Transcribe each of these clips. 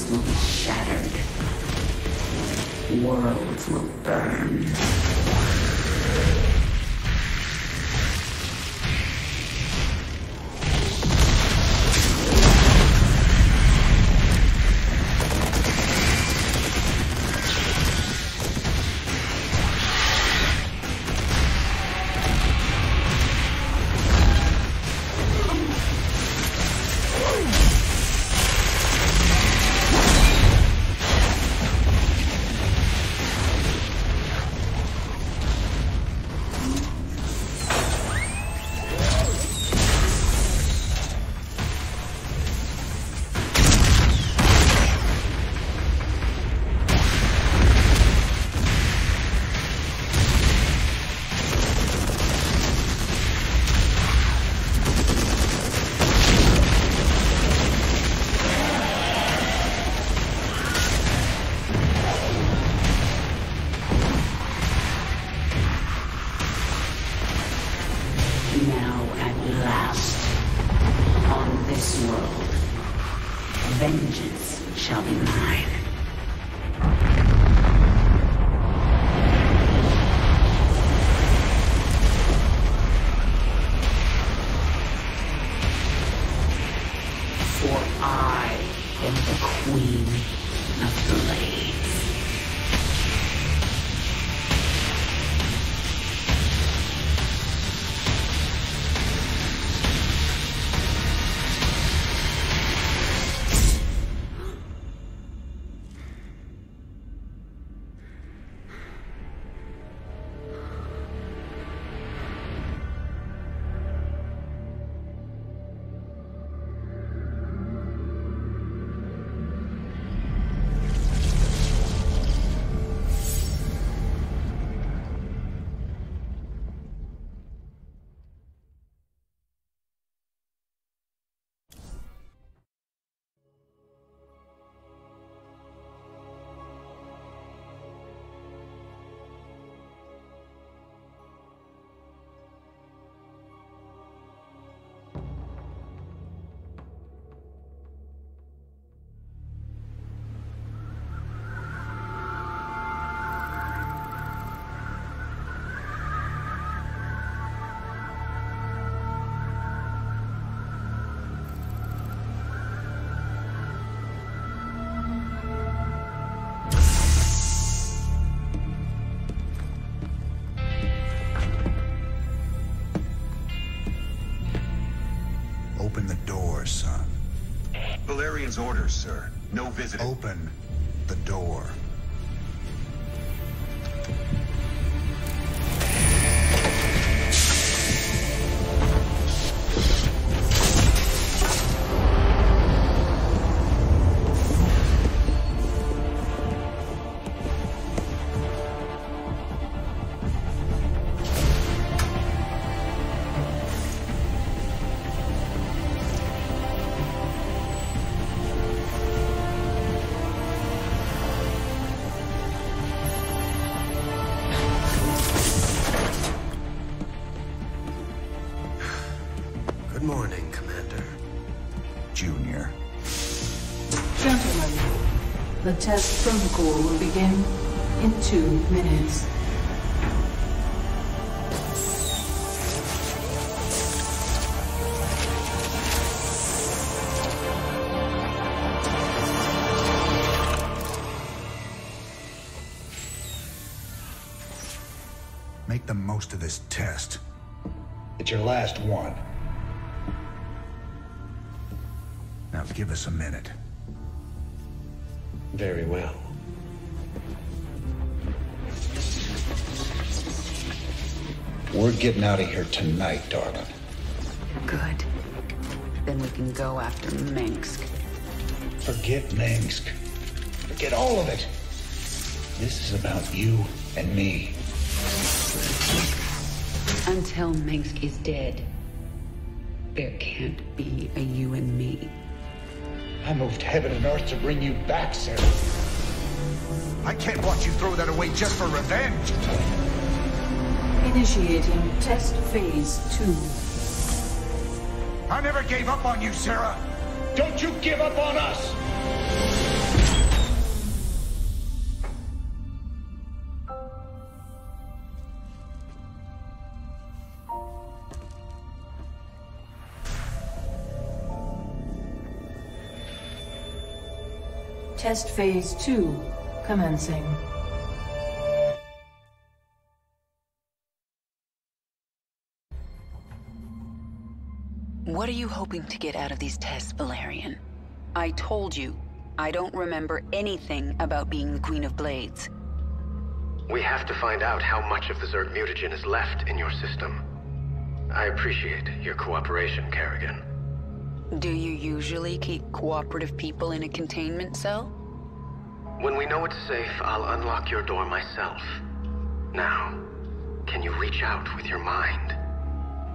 will be shattered. Worlds will burn. Now at last, on this world, vengeance shall be mine. For I am the Queen of Blades. Open the door, son. Valerian's orders, sir. No visiting. Open the door. Good morning, Commander. Junior. Gentlemen, the test protocol will begin in 2 minutes. Make the most of this test. It's your last one. Now give us a minute. Very well. We're getting out of here tonight, darling. Good. Then we can go after Minsk. Forget Minsk. Forget all of it. This is about you and me. Until Minsk is dead, there can't be a you and me. I moved heaven and earth to bring you back, Sarah. I can't watch you throw that away just for revenge. Initiating test phase 2. I never gave up on you, Sarah. Don't you give up on us! Test Phase 2 commencing. What are you hoping to get out of these tests, Valerian? I told you, I don't remember anything about being the Queen of Blades. We have to find out how much of the Zerg mutagen is left in your system. I appreciate your cooperation, Kerrigan. Do you usually keep cooperative people in a containment cell? When we know it's safe, I'll unlock your door myself. Now, can you reach out with your mind?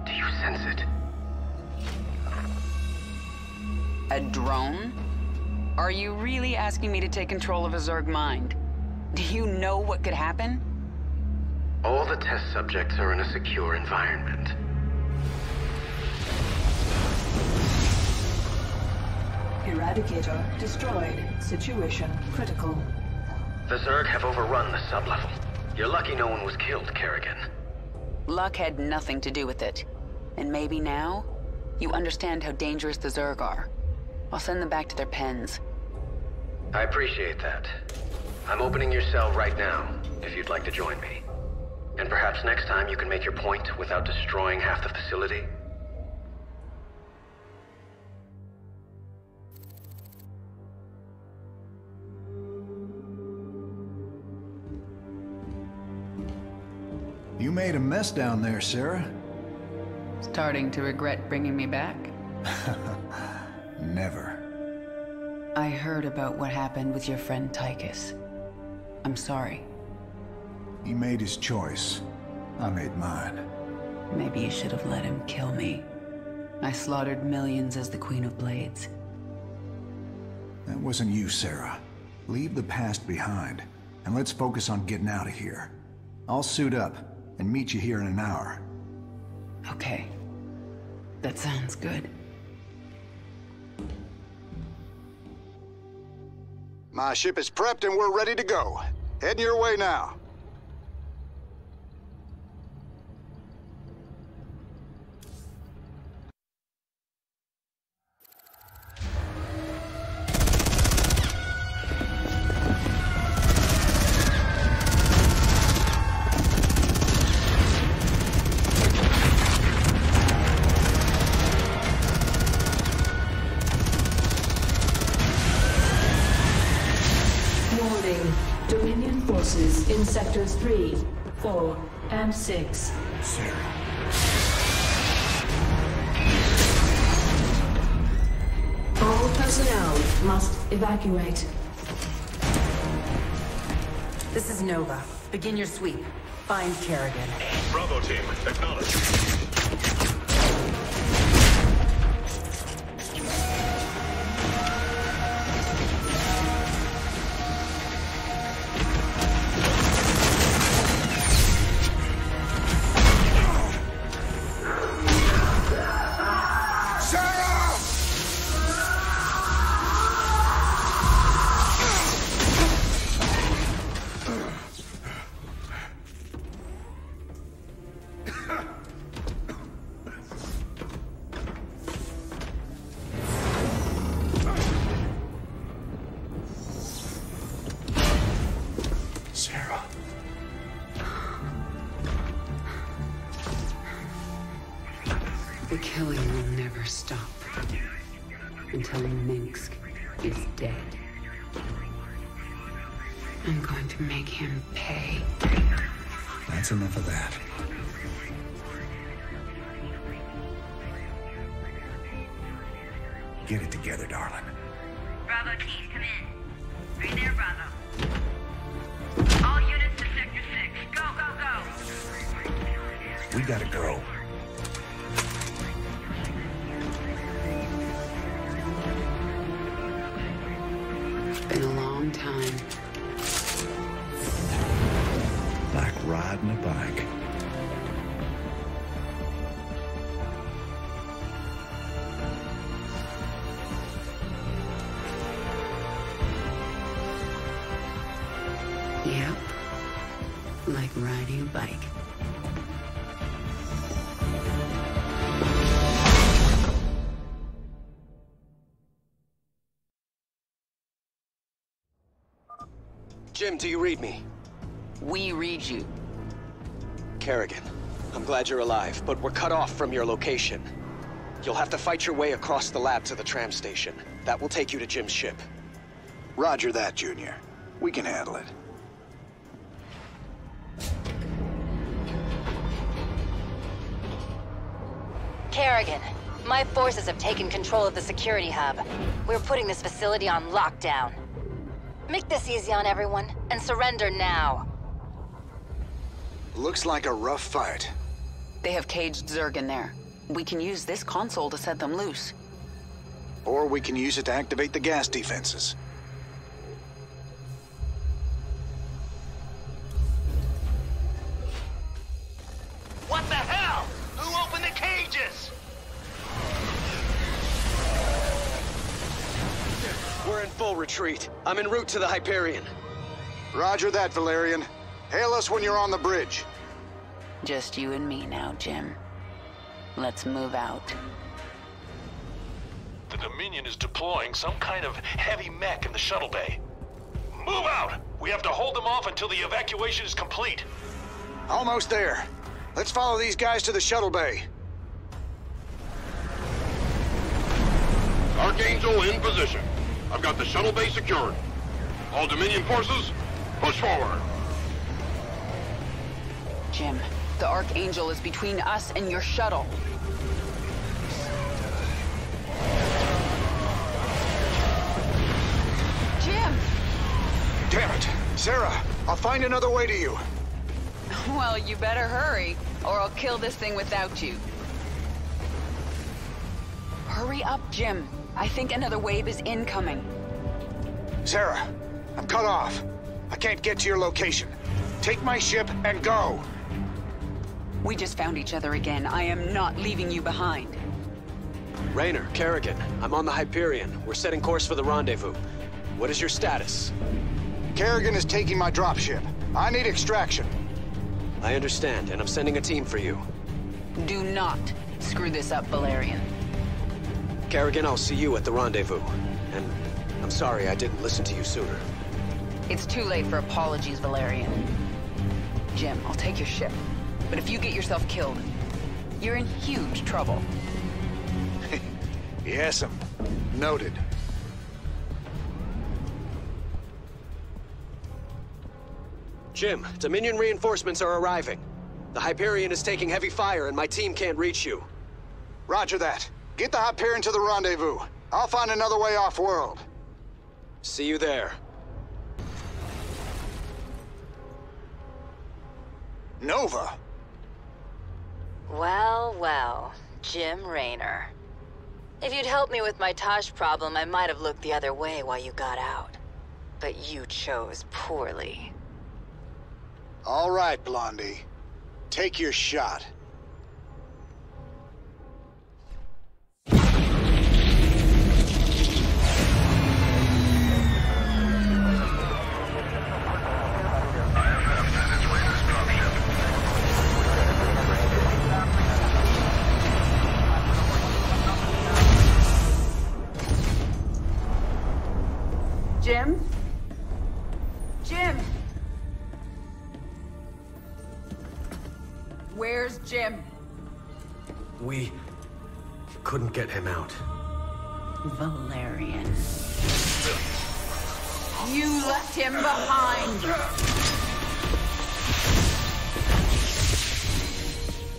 Do you sense it? A drone? Are you really asking me to take control of a Zerg mind? Do you know what could happen? All the test subjects are in a secure environment. Eradicator destroyed. Situation critical. The Zerg have overrun the sublevel. You're lucky no one was killed, Kerrigan. Luck had nothing to do with it. And maybe now, you understand how dangerous the Zerg are. I'll send them back to their pens. I appreciate that. I'm opening your cell right now, if you'd like to join me. And perhaps next time you can make your point without destroying half the facility? You made a mess down there, Sarah. Starting to regret bringing me back? Never. I heard about what happened with your friend Tychus. I'm sorry. He made his choice. I made mine. Maybe you should have let him kill me. I slaughtered millions as the Queen of Blades. That wasn't you, Sarah. Leave the past behind, and let's focus on getting out of here. I'll suit up and meet you here in an hour. Okay. That sounds good. My ship is prepped and we're ready to go. Heading your way now. Dominion forces in sectors 3, 4, and 6. Sarah. All personnel must evacuate. This is Nova. Begin your sweep. Find Kerrigan. Bravo team, acknowledge. Sarah. The killing will never stop. Until Minsk is dead. I'm going to make him pay. That's enough of that. Get it together, darling. Bravo team, come in. Are you there, Bravo? All units to Sector 6. Go, go, go! We gotta go. It's been a long time. Like riding a bike. Yep. Like riding a bike. Jim, do you read me? We read you. Kerrigan, I'm glad you're alive, but we're cut off from your location. You'll have to fight your way across the lab to the tram station. That will take you to Jim's ship. Roger that, Junior. We can handle it. Kerrigan, my forces have taken control of the security hub. We're putting this facility on lockdown. Make this easy on everyone, and surrender now. Looks like a rough fight. They have caged Zerg in there. We can use this console to set them loose. Or we can use it to activate the gas defenses. What the hell? Who opened the cages? We're in full retreat. I'm en route to the Hyperion. Roger that, Valerian. Hail us when you're on the bridge. Just you and me now, Jim. Let's move out. The Dominion is deploying some kind of heavy mech in the shuttle bay. Move out! We have to hold them off until the evacuation is complete. Almost there. Let's follow these guys to the shuttle bay. Archangel in position. I've got the shuttle bay secured. All Dominion forces, push forward. Jim, the Archangel is between us and your shuttle. Jim! Damn it. Sarah, I'll find another way to you. Well, you better hurry, or I'll kill this thing without you. Hurry up, Jim. I think another wave is incoming. Sarah, I'm cut off. I can't get to your location. Take my ship and go. We just found each other again. I am not leaving you behind. Raynor, Kerrigan, I'm on the Hyperion. We're setting course for the rendezvous. What is your status? Kerrigan is taking my dropship. I need extraction. I understand, and I'm sending a team for you. Do not screw this up, Valerian. Kerrigan, I'll see you at the rendezvous. And I'm sorry I didn't listen to you sooner. It's too late for apologies, Valerian. Jim, I'll take your ship. But if you get yourself killed, you're in huge trouble. Yes'm. Noted. Jim, Dominion reinforcements are arriving. The Hyperion is taking heavy fire and my team can't reach you. Roger that. Get the Hyperion to the rendezvous. I'll find another way off-world. See you there. Nova? Well, well, Jim Raynor. If you'd helped me with my Tosh problem, I might have looked the other way while you got out. But you chose poorly. All right, Blondie. Take your shot. Jim? Jim! Where's Jim? We couldn't get him out. Valerian. You left him behind!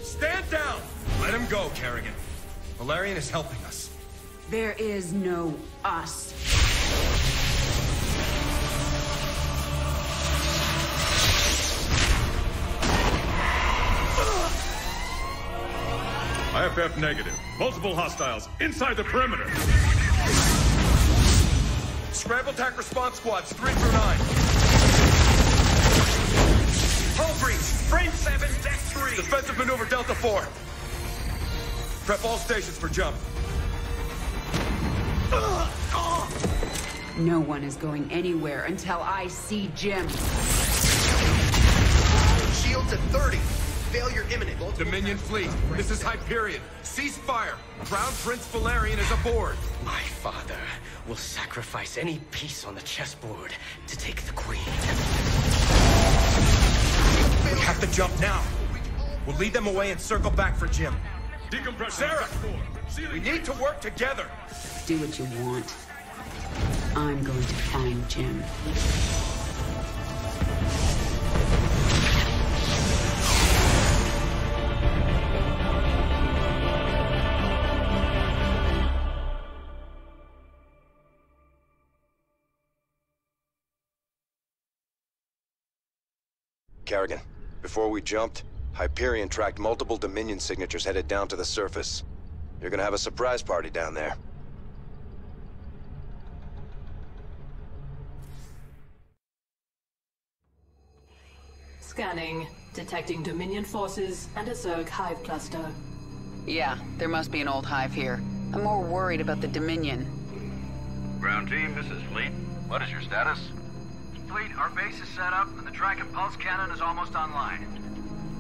Stand down! Let him go, Kerrigan. Valerian is helping us. There is no us. IFF negative. Multiple hostiles inside the perimeter. Scramble attack response squads 3 through 9. Hull breach. Frame 7, deck 3. Defensive maneuver Delta 4. Prep all stations for jump. No one is going anywhere until I see Jim. Shields at 30. Failure imminent. Dominion fleet, this is Hyperion. Cease fire. Crown Prince Valerian is aboard. My father will sacrifice any piece on the chessboard to take the queen. We have to jump now. We'll lead them away and circle back for Jim. Sarah! We need to work together! Do what you want. I'm going to find Jim. Kerrigan, before we jumped, Hyperion tracked multiple Dominion signatures headed down to the surface. You're gonna have a surprise party down there. Scanning. Detecting Dominion forces and a Zerg hive cluster. Yeah, there must be an old hive here. I'm more worried about the Dominion. Ground team, this is Fleet. What is your status? Fleet, our base is set up, and the track and pulse cannon is almost online.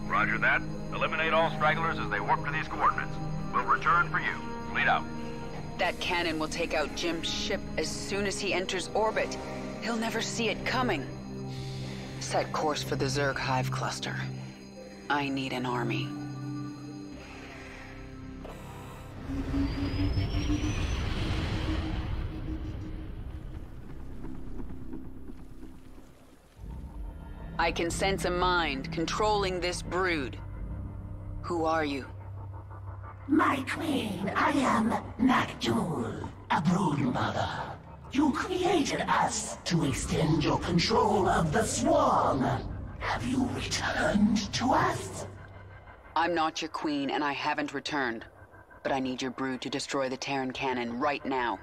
Roger that. Eliminate all stragglers as they warp to these coordinates. We'll return for you. Fleet out. That cannon will take out Jim's ship as soon as he enters orbit. He'll never see it coming. Set course for the Zerg hive cluster. I need an army. I can sense a mind controlling this brood. Who are you? My queen, I am Nakdul, a brood mother. You created us to extend your control of the swarm. Have you returned to us? I'm not your queen, and I haven't returned. But I need your brood to destroy the Terran cannon right now.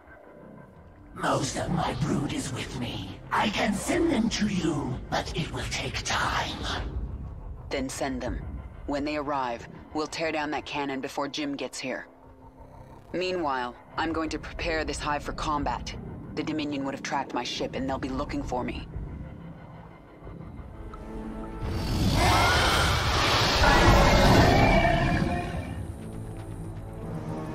Most of my brood is with me. I can send them to you, but it will take time. Then send them. When they arrive, we'll tear down that cannon before Jim gets here. Meanwhile, I'm going to prepare this hive for combat. The Dominion would have tracked my ship, and they'll be looking for me.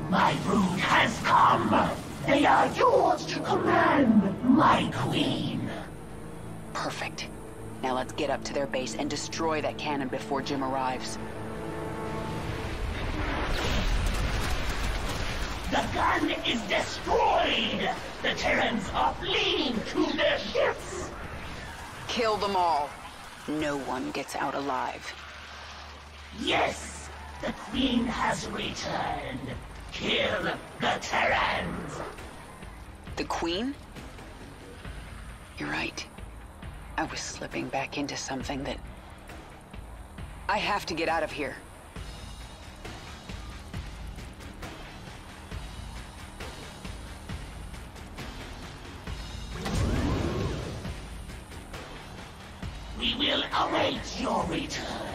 My brood has come! They are yours to command, my queen! Perfect. Now let's get up to their base and destroy that cannon before Jim arrives. The gun is destroyed! The Terrans are fleeing to their ships! Kill them all. No one gets out alive. Yes! The Queen has returned! Kill the Terrans! The Queen? You're right. I was slipping back into something that... I have to get out of here. We will await your return.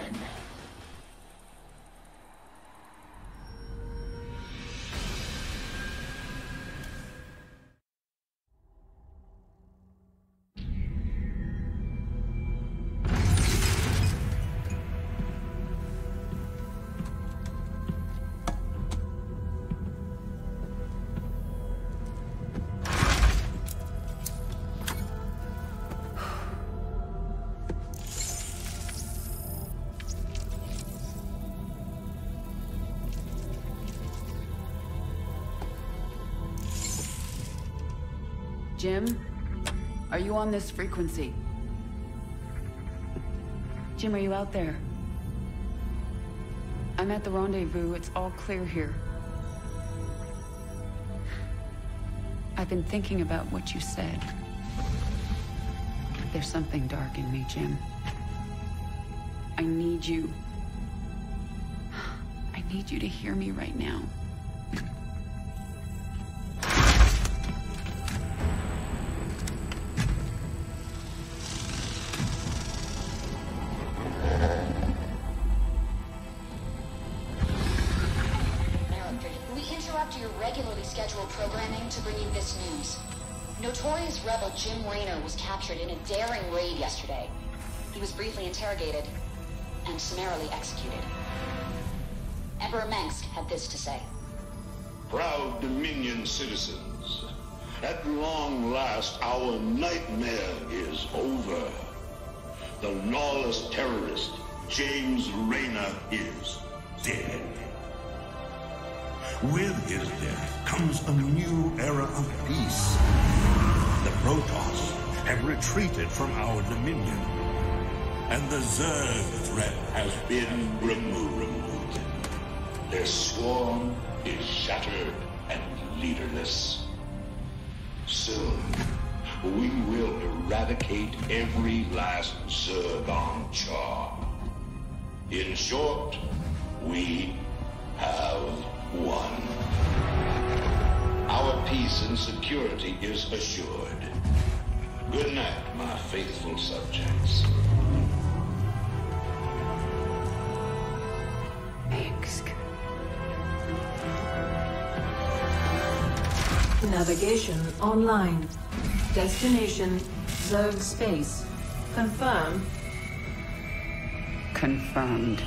Jim? Are you on this frequency? Jim, are you out there? I'm at the rendezvous. It's all clear here. I've been thinking about what you said. There's something dark in me, Jim. I need you. I need you to hear me right now. Notorious rebel Jim Raynor was captured in a daring raid yesterday. He was briefly interrogated and summarily executed. Emperor Mengsk had this to say. Proud Dominion citizens, At long last, our nightmare is over. The lawless terrorist, James Rayner, is dead. With his death comes a new era of peace. The Protoss have retreated from our dominion, and the Zerg threat has been removed. Their swarm is shattered and leaderless. Soon, we will eradicate every last Zerg on Char. In short, we have won. Our peace and security is assured. Good night, my faithful subjects. Navigation online. Destination Zerg space. Confirm. Confirmed.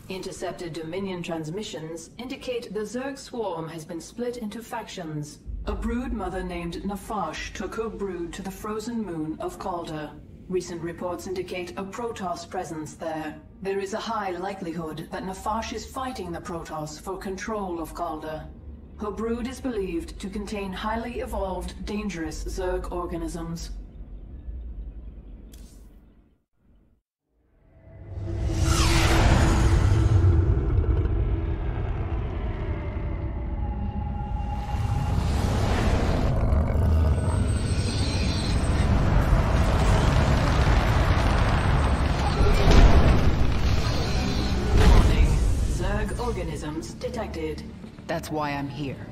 Intercepted Dominion transmissions indicate the Zerg swarm has been split into factions. A brood mother named Nafash took her brood to the frozen moon of Calder. Recent reports indicate a Protoss presence there. There is a high likelihood that Nafash is fighting the Protoss for control of Calder. Her brood is believed to contain highly evolved, dangerous Zerg organisms. Organisms detected. That's why I'm here.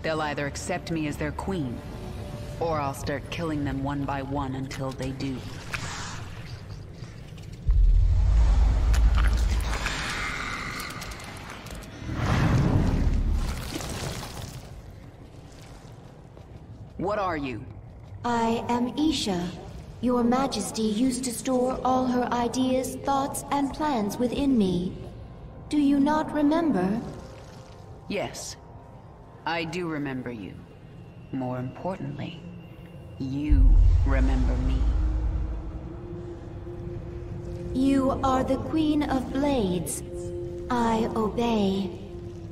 They'll either accept me as their queen, or I'll start killing them one by one until they do. What are you? I am Isha. Your Majesty used to store all her ideas, thoughts, and plans within me. Do you not remember? Yes. I do remember you. More importantly, you remember me. You are the Queen of Blades. I obey.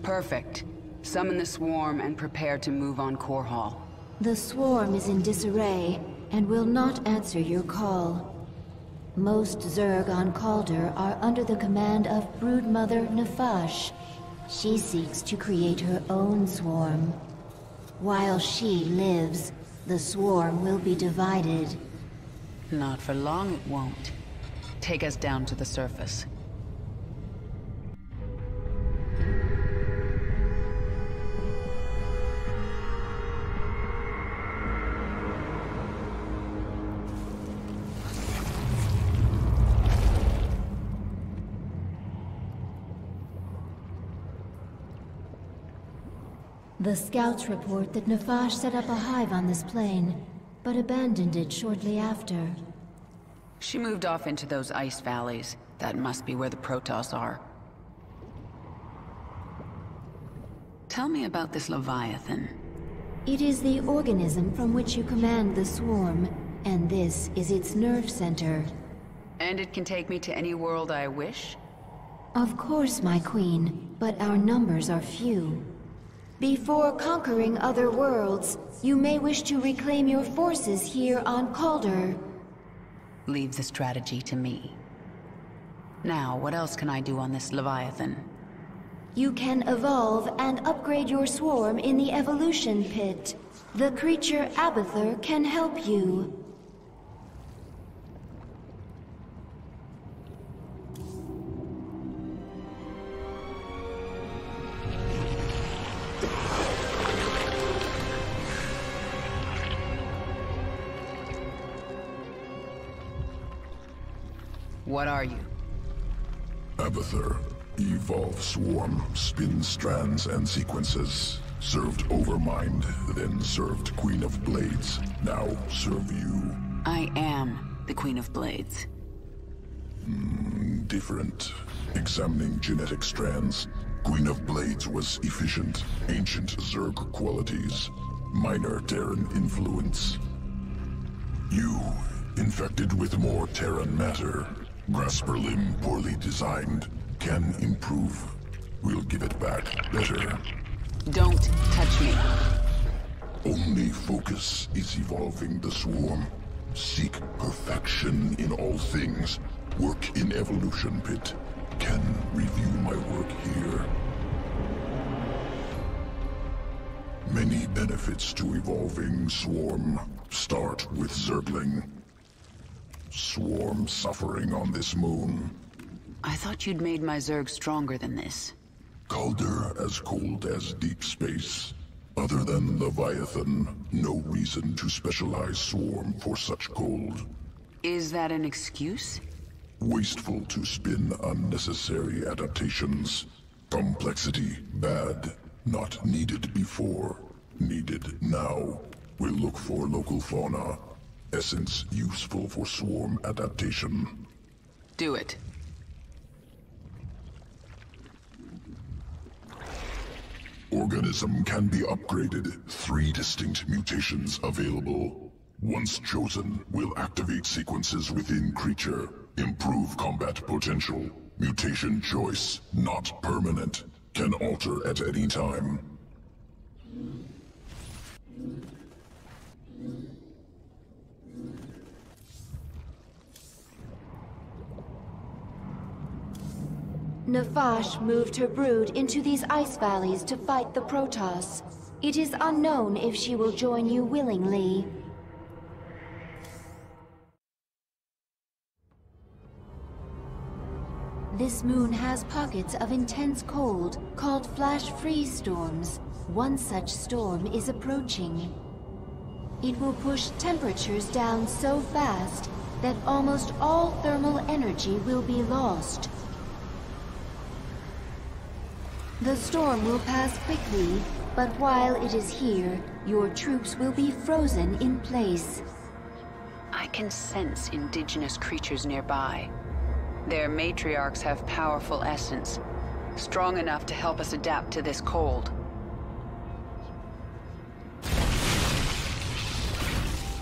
Perfect. Summon the swarm and prepare to move on Core Hall. The swarm is in disarray and will not answer your call. Most Zerg on Calder are under the command of Broodmother Nafash. She seeks to create her own swarm. While she lives, the swarm will be divided. Not for long it won't. Take us down to the surface. The scouts report that Nafash set up a hive on this plane, but abandoned it shortly after. She moved off into those ice valleys. That must be where the Protoss are. Tell me about this Leviathan. It is the organism from which you command the swarm, and this is its nerve center. And it can take me to any world I wish? Of course, my queen, but our numbers are few. Before conquering other worlds, you may wish to reclaim your forces here on Calder. Leave the strategy to me. Now, what else can I do on this Leviathan? You can evolve and upgrade your swarm in the evolution pit. The creature Abathur can help you. What are you? Abathur. Evolve swarm, spin strands and sequences. Served Overmind, then served Queen of Blades. Now serve you. I am the Queen of Blades. Different. Examining genetic strands. Queen of Blades was efficient, ancient Zerg qualities. Minor Terran influence. You, infected with more Terran matter. Grasper limb poorly designed. Can improve. We'll give it back better. Don't touch me. Only focus is evolving the swarm. Seek perfection in all things. Work in Evolution Pit. Can review my work here. Many benefits to evolving swarm. Start with Zergling. Swarm suffering on this moon. I thought you'd made my Zerg stronger than this. Calder as cold as deep space. Other than Leviathan, no reason to specialize swarm for such cold. Is that an excuse? Wasteful to spin unnecessary adaptations. Complexity bad. Not needed before. Needed now. We'll look for local fauna. Essence useful for swarm adaptation. Do it. Organism can be upgraded. 3 distinct mutations available. Once chosen, will activate sequences within creature. Improve combat potential. Mutation choice, not permanent. Can alter at any time. Nafash moved her brood into these ice valleys to fight the Protoss. It is unknown if she will join you willingly. This moon has pockets of intense cold, called flash freeze storms. One such storm is approaching. It will push temperatures down so fast that almost all thermal energy will be lost. The storm will pass quickly, but while it is here, your troops will be frozen in place. I can sense indigenous creatures nearby. Their matriarchs have powerful essence, strong enough to help us adapt to this cold.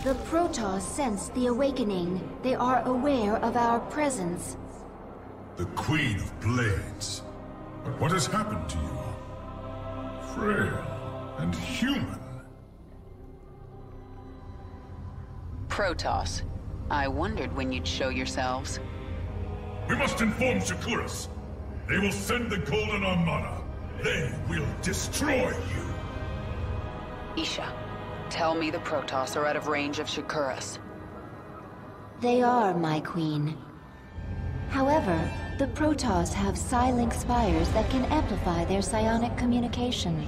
The Protoss sense the awakening. They are aware of our presence. The Queen of Blades. But what has happened to you? Frail and human. Protoss. I wondered when you'd show yourselves. We must inform Shakuras. They will send the Golden Armada. They will destroy you. Isha, tell me the Protoss are out of range of Shakuras. They are, my queen. However, the Protoss have psi-link spires that can amplify their psionic communication.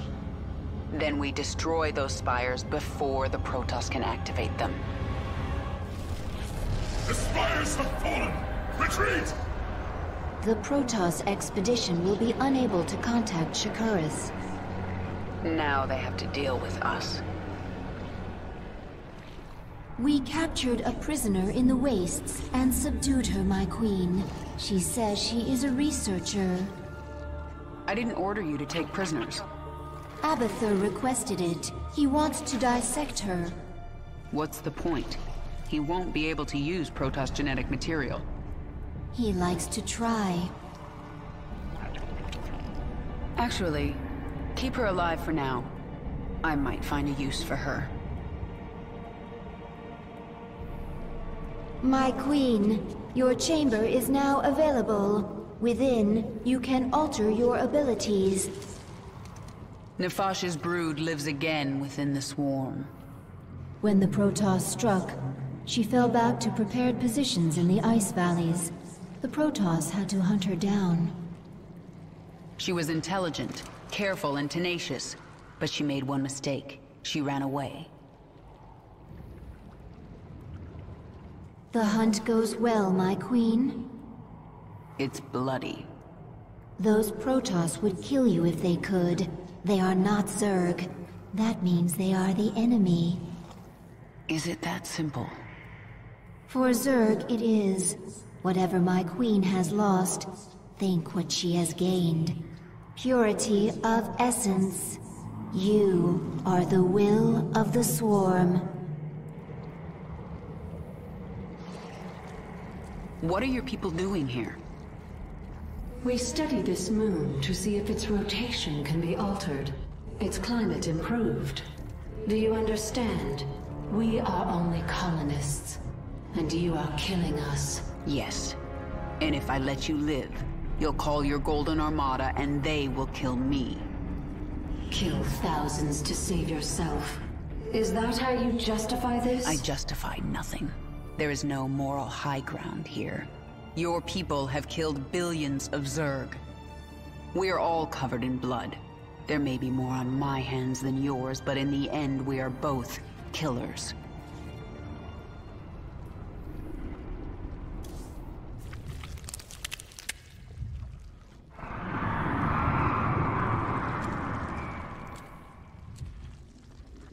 Then we destroy those spires before the Protoss can activate them. The spires have fallen! Retreat! The Protoss expedition will be unable to contact Shakuras. Now they have to deal with us. We captured a prisoner in the wastes and subdued her, my queen. She says she is a researcher. I didn't order you to take prisoners. Abathur requested it. He wants to dissect her. What's the point? He won't be able to use Protoss genetic material. He likes to try. Actually, keep her alive for now. I might find a use for her. My queen, your chamber is now available. Within, you can alter your abilities. Nefash's brood lives again within the swarm. When the Protoss struck, she fell back to prepared positions in the ice valleys. The Protoss had to hunt her down. She was intelligent, careful, and tenacious, but she made one mistake. She ran away. The hunt goes well, my queen. It's bloody. Those Protoss would kill you if they could. They are not Zerg. That means they are the enemy. Is it that simple? For Zerg, it is. Whatever my queen has lost, think what she has gained. Purity of essence. You are the will of the Swarm. What are your people doing here? We study this moon to see if its rotation can be altered, its climate improved. Do you understand? We are only colonists, and you are killing us. Yes. And if I let you live, you'll call your Golden Armada and they will kill me. Kill thousands to save yourself. Is that how you justify this? I justify nothing. There is no moral high ground here. Your people have killed billions of Zerg. We're all covered in blood. There may be more on my hands than yours, but in the end we are both killers.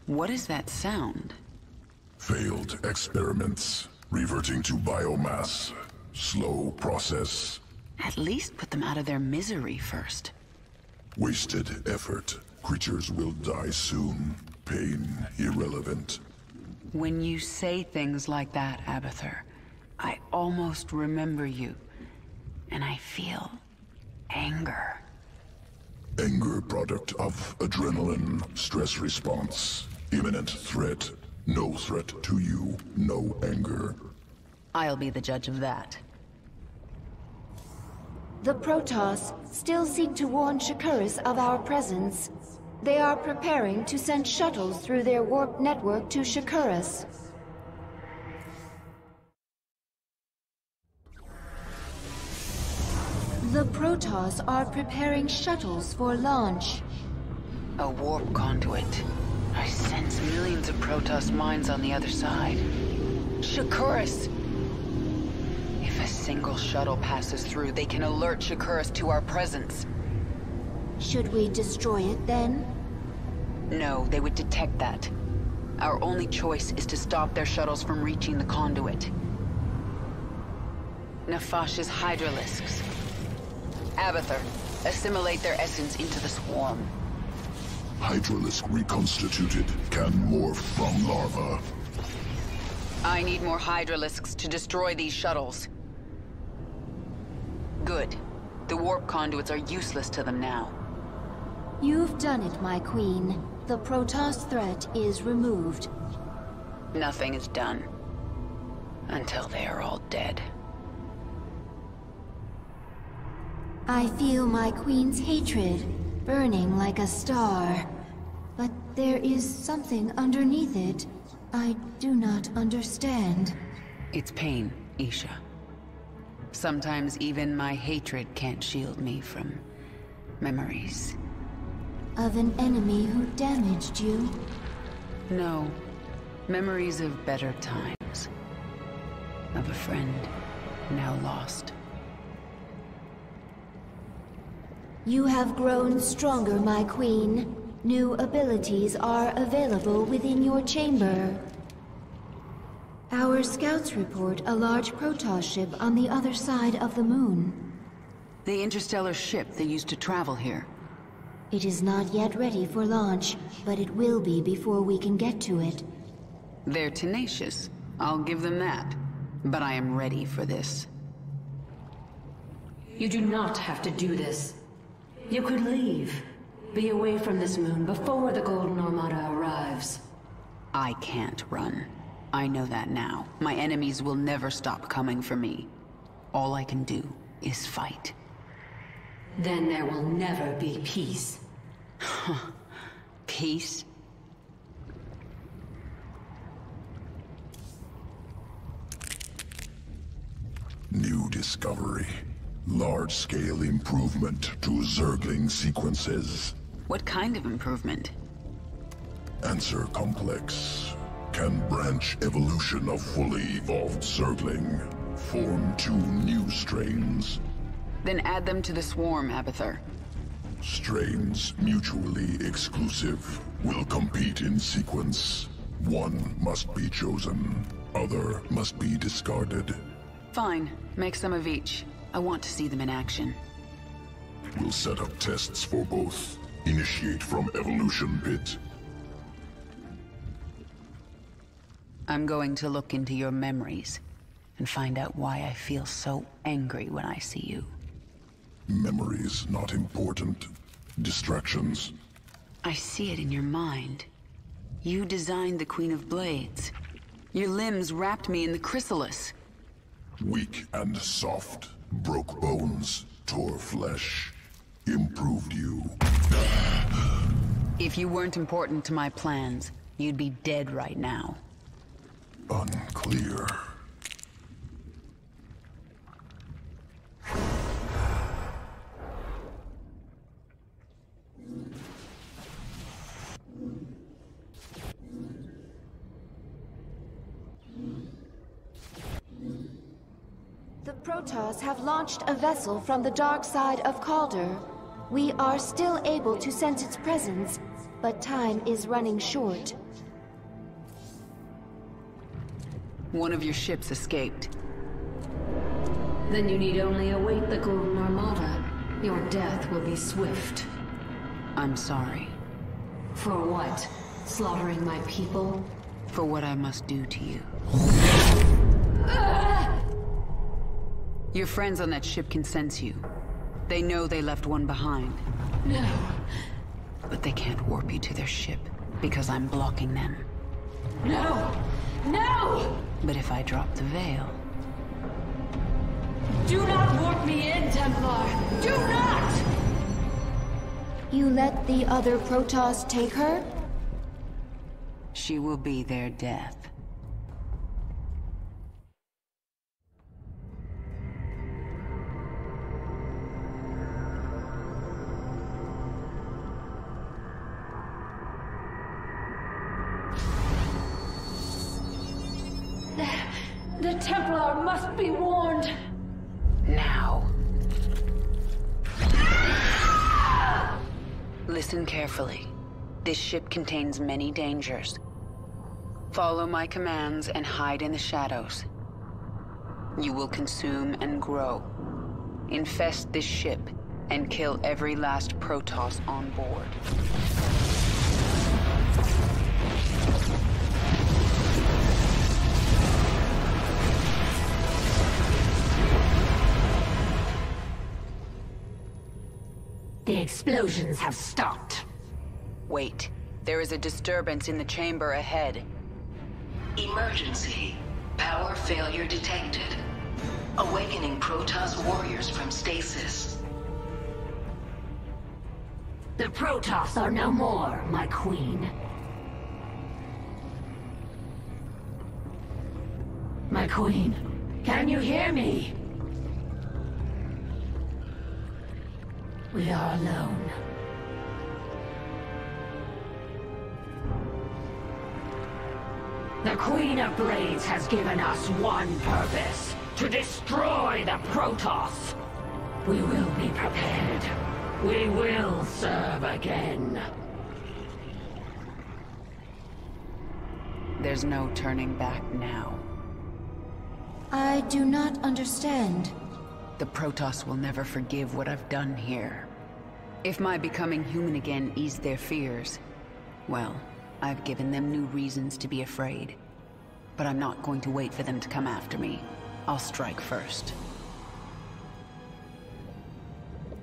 What is that sound? Failed experiments. Reverting to biomass. Slow process. At least put them out of their misery first. Wasted effort. Creatures will die soon. Pain irrelevant. When you say things like that, Abathur, I almost remember you. And I feel anger. Anger product of adrenaline. Stress response. Imminent threat. No threat to you. No anger. I'll be the judge of that. The Protoss still seek to warn Shakuris of our presence. They are preparing to send shuttles through their warp network to Shakuris. The Protoss are preparing shuttles for launch. A warp conduit. I sense millions of Protoss mines on the other side. Shakuris! If a single shuttle passes through, they can alert Shakuris to our presence. Should we destroy it then? No, they would detect that. Our only choice is to stop their shuttles from reaching the conduit. Nafash's Hydralisks. Abathur, assimilate their essence into the swarm. Hydralisk reconstituted. Can morph from larva. I need more Hydralisks to destroy these shuttles. Good. The warp conduits are useless to them now. You've done it, my queen. The Protoss threat is removed. Nothing is done. Until they are all dead. I feel my queen's hatred, burning like a star. But there is something underneath it. I do not understand. It's pain, Isha. Sometimes even my hatred can't shield me from memories. Of an enemy who damaged you? No. Memories of better times. Of a friend now lost. You have grown stronger, my queen. New abilities are available within your chamber. Our scouts report a large Protoss ship on the other side of the moon. The interstellar ship they used to travel here. It is not yet ready for launch, but it will be before we can get to it. They're tenacious. I'll give them that. But I am ready for this. You do not have to do this. You could leave. Be away from this moon before the Golden Armada arrives. I can't run. I know that now. My enemies will never stop coming for me. All I can do is fight. Then there will never be peace. Peace? New discovery. Large-scale improvement to Zergling sequences. What kind of improvement? Answer complex. Can branch evolution of fully evolved Zergling. Form 2 new strains. Then add them to the swarm, Abathur. Strains mutually exclusive will compete in sequence. One must be chosen, other must be discarded. Fine. Make some of each. I want to see them in action. We'll set up tests for both. Initiate from Evolution Pit. I'm going to look into your memories and find out why I feel so angry when I see you. Memories not important. Distractions. I see it in your mind. You designed the Queen of Blades. Your limbs wrapped me in the chrysalis. Weak and soft. Broke bones. Tore flesh. Improved you. If you weren't important to my plans, you'd be dead right now. Unclear. The Protoss have launched a vessel from the dark side of Calder. We are still able to sense its presence, but time is running short. One of your ships escaped. Then you need only await the Golden Armada. Your death will be swift. I'm sorry. For what? Slaughtering my people? For what I must do to you. Your friends on that ship can sense you. They know they left one behind. No. But they can't warp you to their ship, because I'm blocking them. No! No! But if I drop the veil... Do not warp me in, Templar! Do not! You let the other Protoss take her? She will be their death. The Templar must be warned. Now. Listen carefully. This ship contains many dangers. Follow my commands and hide in the shadows. You will consume and grow. Infest this ship and kill every last Protoss on board. The explosions have stopped. Wait. There is a disturbance in the chamber ahead. Emergency. Power failure detected. Awakening Protoss warriors from stasis. The Protoss are no more, my queen. My queen, can you hear me? We are alone. The Queen of Blades has given us one purpose: to destroy the Protoss. We will be prepared. We will serve again. There's no turning back now. I do not understand. The Protoss will never forgive what I've done here. If my becoming human again eased their fears, well, I've given them new reasons to be afraid. But I'm not going to wait for them to come after me. I'll strike first.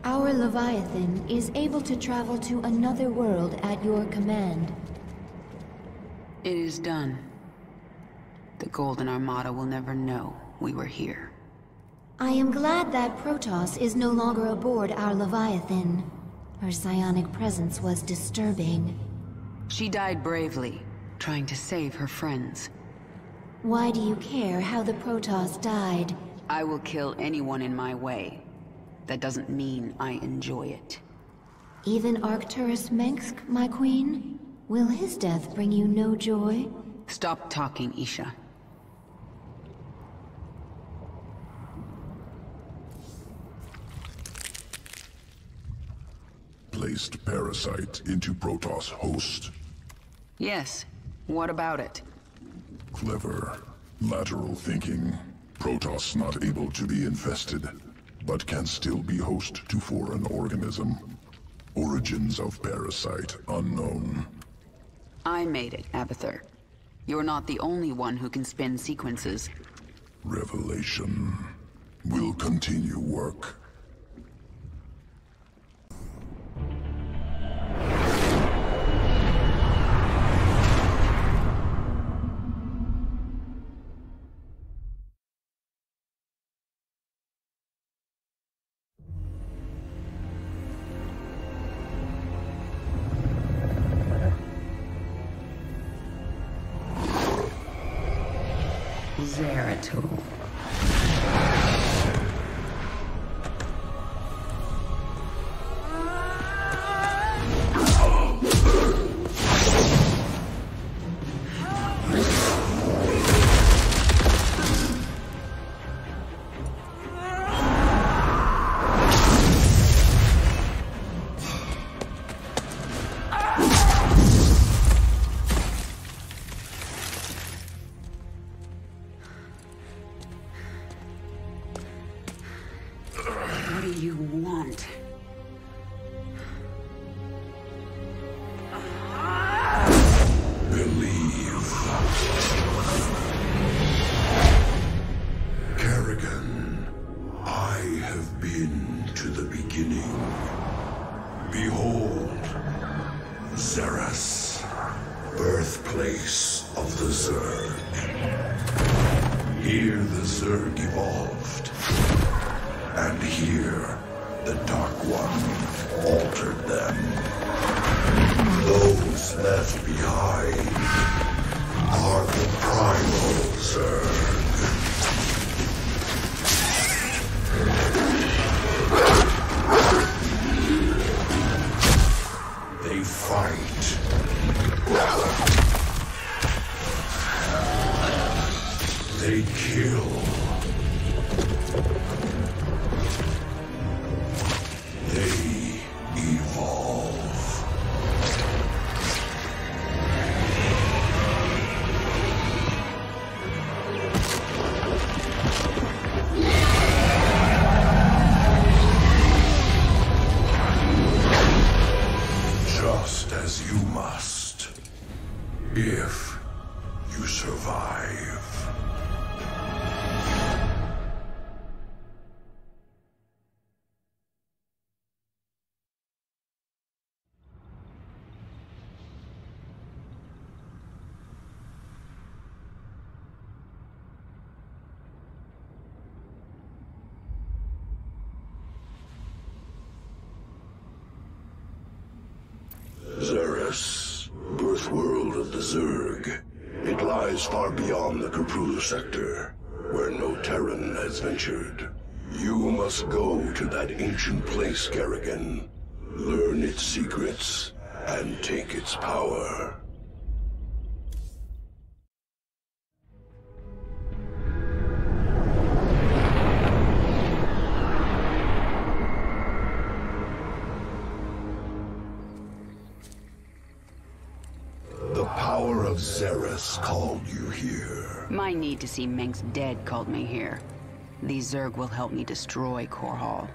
Our Leviathan is able to travel to another world at your command. It is done. The Golden Armada will never know we were here. I am glad that Protoss is no longer aboard our Leviathan. Her psionic presence was disturbing. She died bravely, trying to save her friends. Why do you care how the Protoss died? I will kill anyone in my way. That doesn't mean I enjoy it. Even Arcturus Mengsk, my queen? Will his death bring you no joy? Stop talking, Isha. placed parasite into Protoss host. Yes. What about it? Clever. Lateral thinking. Protoss not able to be infested, but can still be host to foreign organism. Origins of parasite unknown. I made it, Abathur. You're not the only one who can spin sequences. Revelation. Will continue work. Zeratul. What do you want? Believe. Kerrigan, I have been to the beginning. Behold, Xeris, birthplace of the Zerg. Here the Zerg evolved. And here, the Dark One altered them. Those left behind are the Primal Zerg. They fight. They kill. They evolve. Just as you must, if you survive. Xeris, birth world of the Zerg. It lies far beyond the Kapru sector, where no Terran has ventured. You must go to that ancient place, Kerrigan. Learn its secrets, and take its power. The power of Xeris called you here. My need to see Mengsk dead called me here. These Zerg will help me destroy Korhal.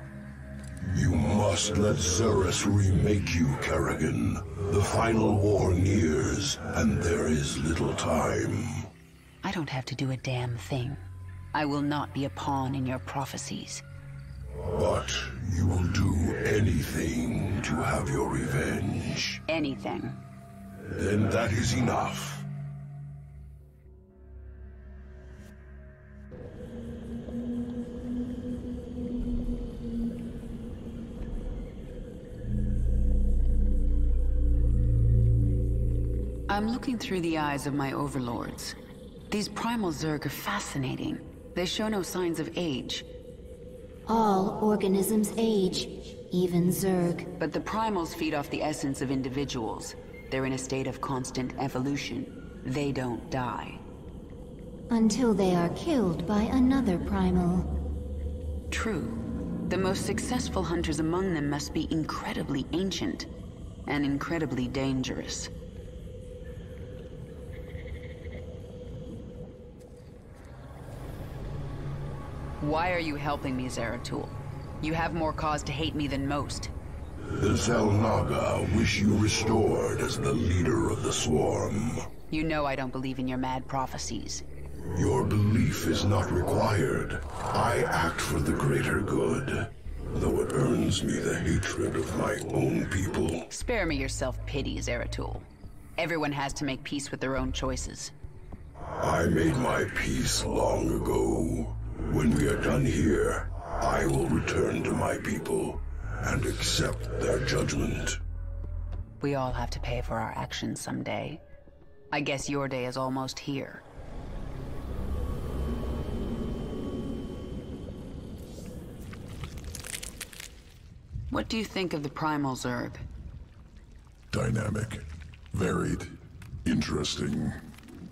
You must let Xeris remake you, Kerrigan. The final war nears, and there is little time. I don't have to do a damn thing. I will not be a pawn in your prophecies. But you will do anything to have your revenge. Anything. Then that is enough. I'm looking through the eyes of my overlords. These primal Zerg are fascinating. They show no signs of age. All organisms age, even Zerg. But the primals feed off the essence of individuals. They're in a state of constant evolution. They don't die. Until they are killed by another primal. True. The most successful hunters among them must be incredibly ancient and incredibly dangerous. Why are you helping me, Zeratul? You have more cause to hate me than most. The Zelnaga wish you restored as the leader of the Swarm. You know I don't believe in your mad prophecies. Your belief is not required. I act for the greater good, though it earns me the hatred of my own people. Spare me your self-pity, Zeratul. Everyone has to make peace with their own choices. I made my peace long ago. When we are done here, I will return to my people and accept their judgment. We all have to pay for our actions someday. I guess your day is almost here. What do you think of the Primal Zerg? Dynamic, varied, interesting,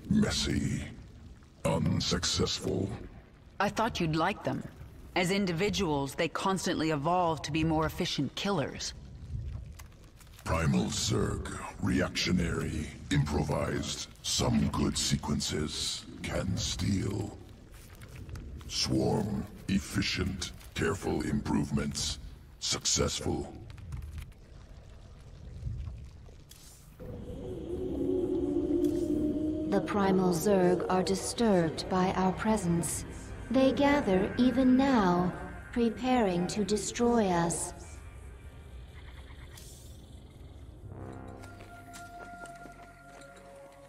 messy, unsuccessful. I thought you'd like them. As individuals, they constantly evolve to be more efficient killers. Primal Zerg, reactionary, improvised, some good sequences can steal. Swarm, efficient, careful improvements, successful. The Primal Zerg are disturbed by our presence. They gather even now, preparing to destroy us.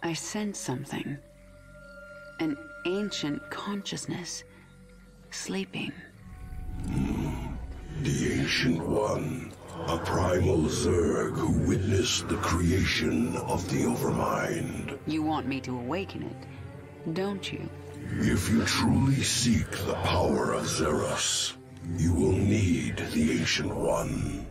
I sense something. An ancient consciousness. Sleeping. The Ancient One. A Primal Zerg who witnessed the creation of the Overmind. You want me to awaken it, don't you? If you truly seek the power of Zeros, you will need the Ancient One.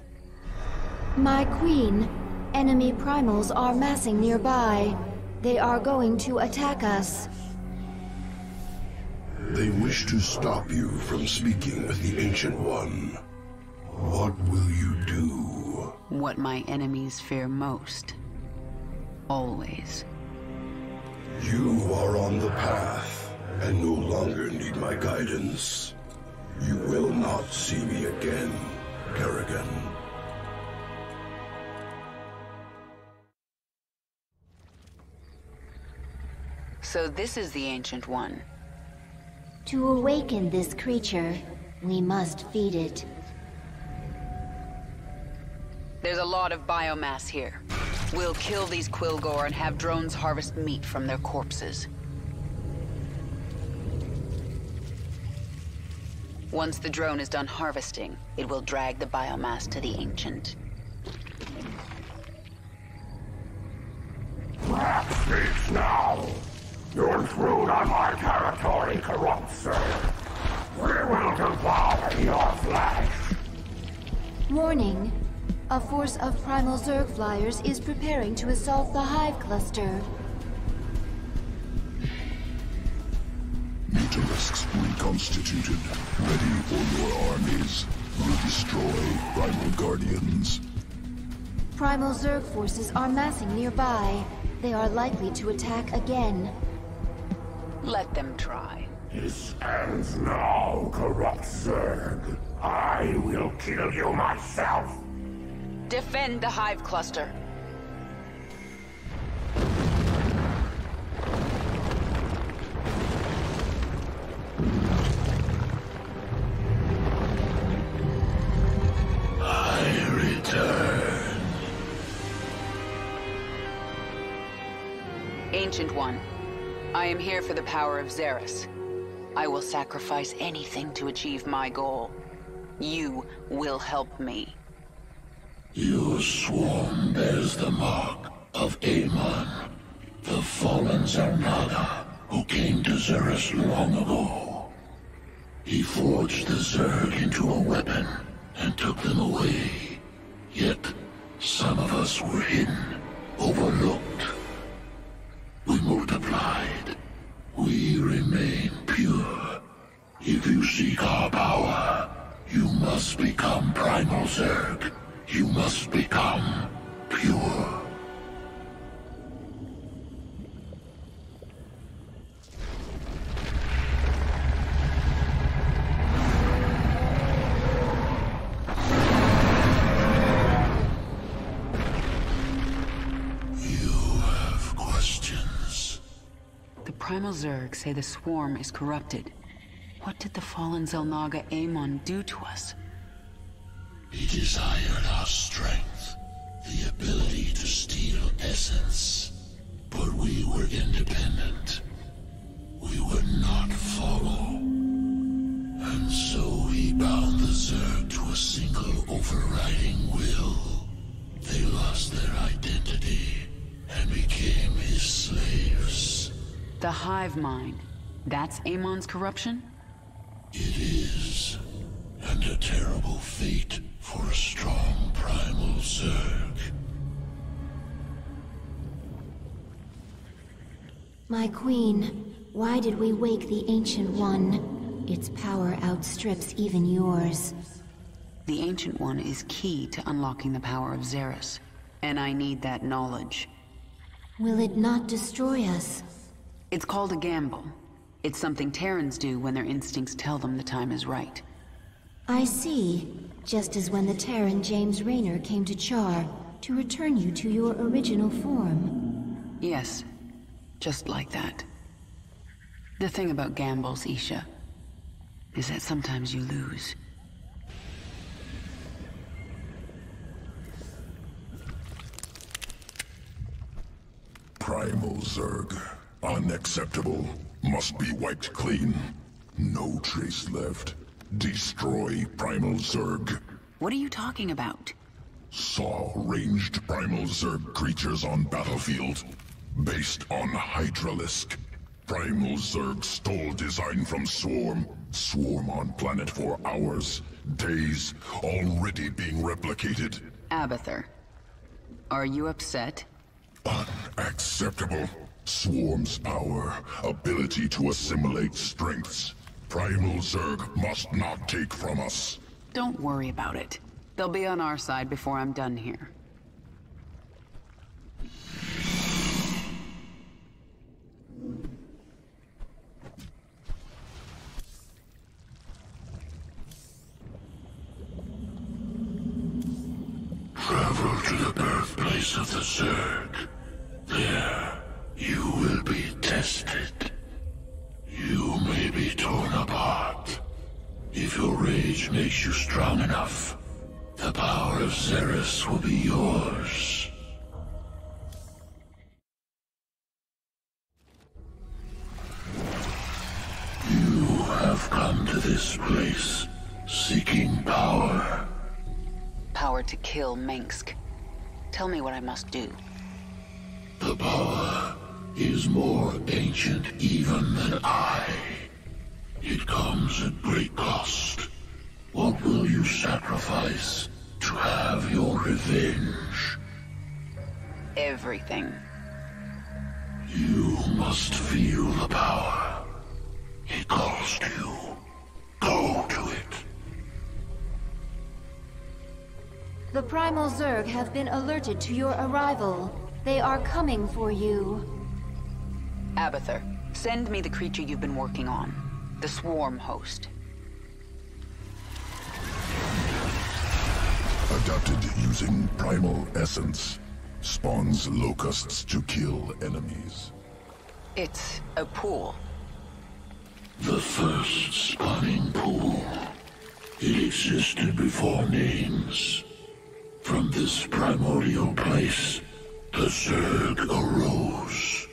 My queen, enemy primals are massing nearby. They are going to attack us. They wish to stop you from speaking with the Ancient One. What will you do? What my enemies fear most. Always. You are on the path, and no longer need my guidance. You will not see me again, Kerrigan. So this is the Ancient One. To awaken this creature, we must feed it. There's a lot of biomass here. We'll kill these Quilgore and have drones harvest meat from their corpses. Once the drone is done harvesting, it will drag the biomass to the Ancient. Rat speaks now! You intrude on my territory, corrupt Zerg. We will devour your flesh! Warning. A force of Primal Zerg flyers is preparing to assault the Hive Cluster. Mutalisks reconstituted, ready for your armies. Will destroy Primal Guardians. Primal Zerg forces are massing nearby. They are likely to attack again. Let them try. This ends now, corrupt Zerg. I will kill you myself. Defend the Hive Cluster. I return. Ancient One, I am here for the power of Zeros. I will sacrifice anything to achieve my goal. You will help me. Your swarm bears the mark of Amon, the fallen Zelnaga who came to Zeros long ago. He forged the Zerg into a weapon and took them away. Yet, some of us were hidden, overlooked. We multiplied. We remain pure. If you seek our power, You must become Primal Zerg. You must become pure. Primal Zerg say the swarm is corrupted. What did the fallen Xel'Naga Amon do to us? He desired our strength, the ability to steal essence. But we were independent. We would not follow. And so he bound the Zerg to a single overriding will. They lost their identity and became his slaves. The hive mind. That's Amon's corruption? It is. And a terrible fate for a strong primal Zerg. My queen, why did we wake the Ancient One? Its power outstrips even yours. The Ancient One is key to unlocking the power of Xeris, and I need that knowledge. Will it not destroy us? It's called a gamble. It's something Terrans do when their instincts tell them the time is right. I see. Just as when the Terran James Raynor came to Char to return you to your original form. Yes, just like that. The thing about gambles, Isha, is that sometimes you lose. Primal Zerg. Unacceptable. Must be wiped clean. No trace left. Destroy Primal Zerg. What are you talking about? Saw ranged Primal Zerg creatures on battlefield. Based on Hydralisk. Primal Zerg stole design from Swarm. Swarm on planet for hours, days, already being replicated. Abathur, are you upset? Unacceptable. Swarm's power, ability to assimilate strengths. Primal Zerg must not take from us. Don't worry about it. They'll be on our side before I'm done here. Travel to the birthplace of the Zerg. There, you will be tested. You may be torn apart. If your rage makes you strong enough, the power of Xeris will be yours. You have come to this place, seeking power. Power to kill Mengsk. Tell me what I must do. The power is more ancient even than I. It comes at great cost. What will you sacrifice to have your revenge? Everything. You must feel the power. It calls to you. Go to it. The Primal Zerg have been alerted to your arrival. They are coming for you. Abathur, send me the creature you've been working on. The Swarm host. Adapted using primal essence. Spawns locusts to kill enemies. It's a pool. The first spawning pool. It existed before names. From this primordial place, the Zerg arose.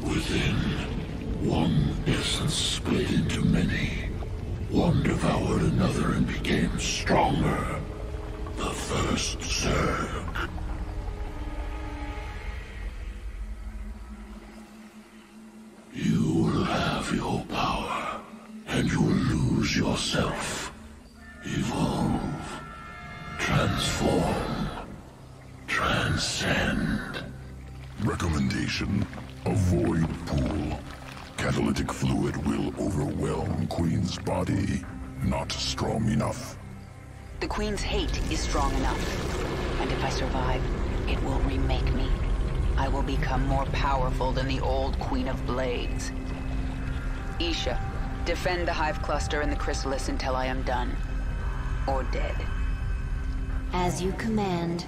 Within, one essence split into many. One devoured another and became stronger. The first Zerg. You will have your power, and you will lose yourself. Evolve. Transform. Transcend. Recommendation: avoid pool. catalytic fluid will overwhelm Queen's body. Not strong enough. The Queen's hate is strong enough. And if I survive, it will remake me. I will become more powerful than the old Queen of Blades. Isha, defend the Hive Cluster and the Chrysalis until I am done. Or dead. As you command.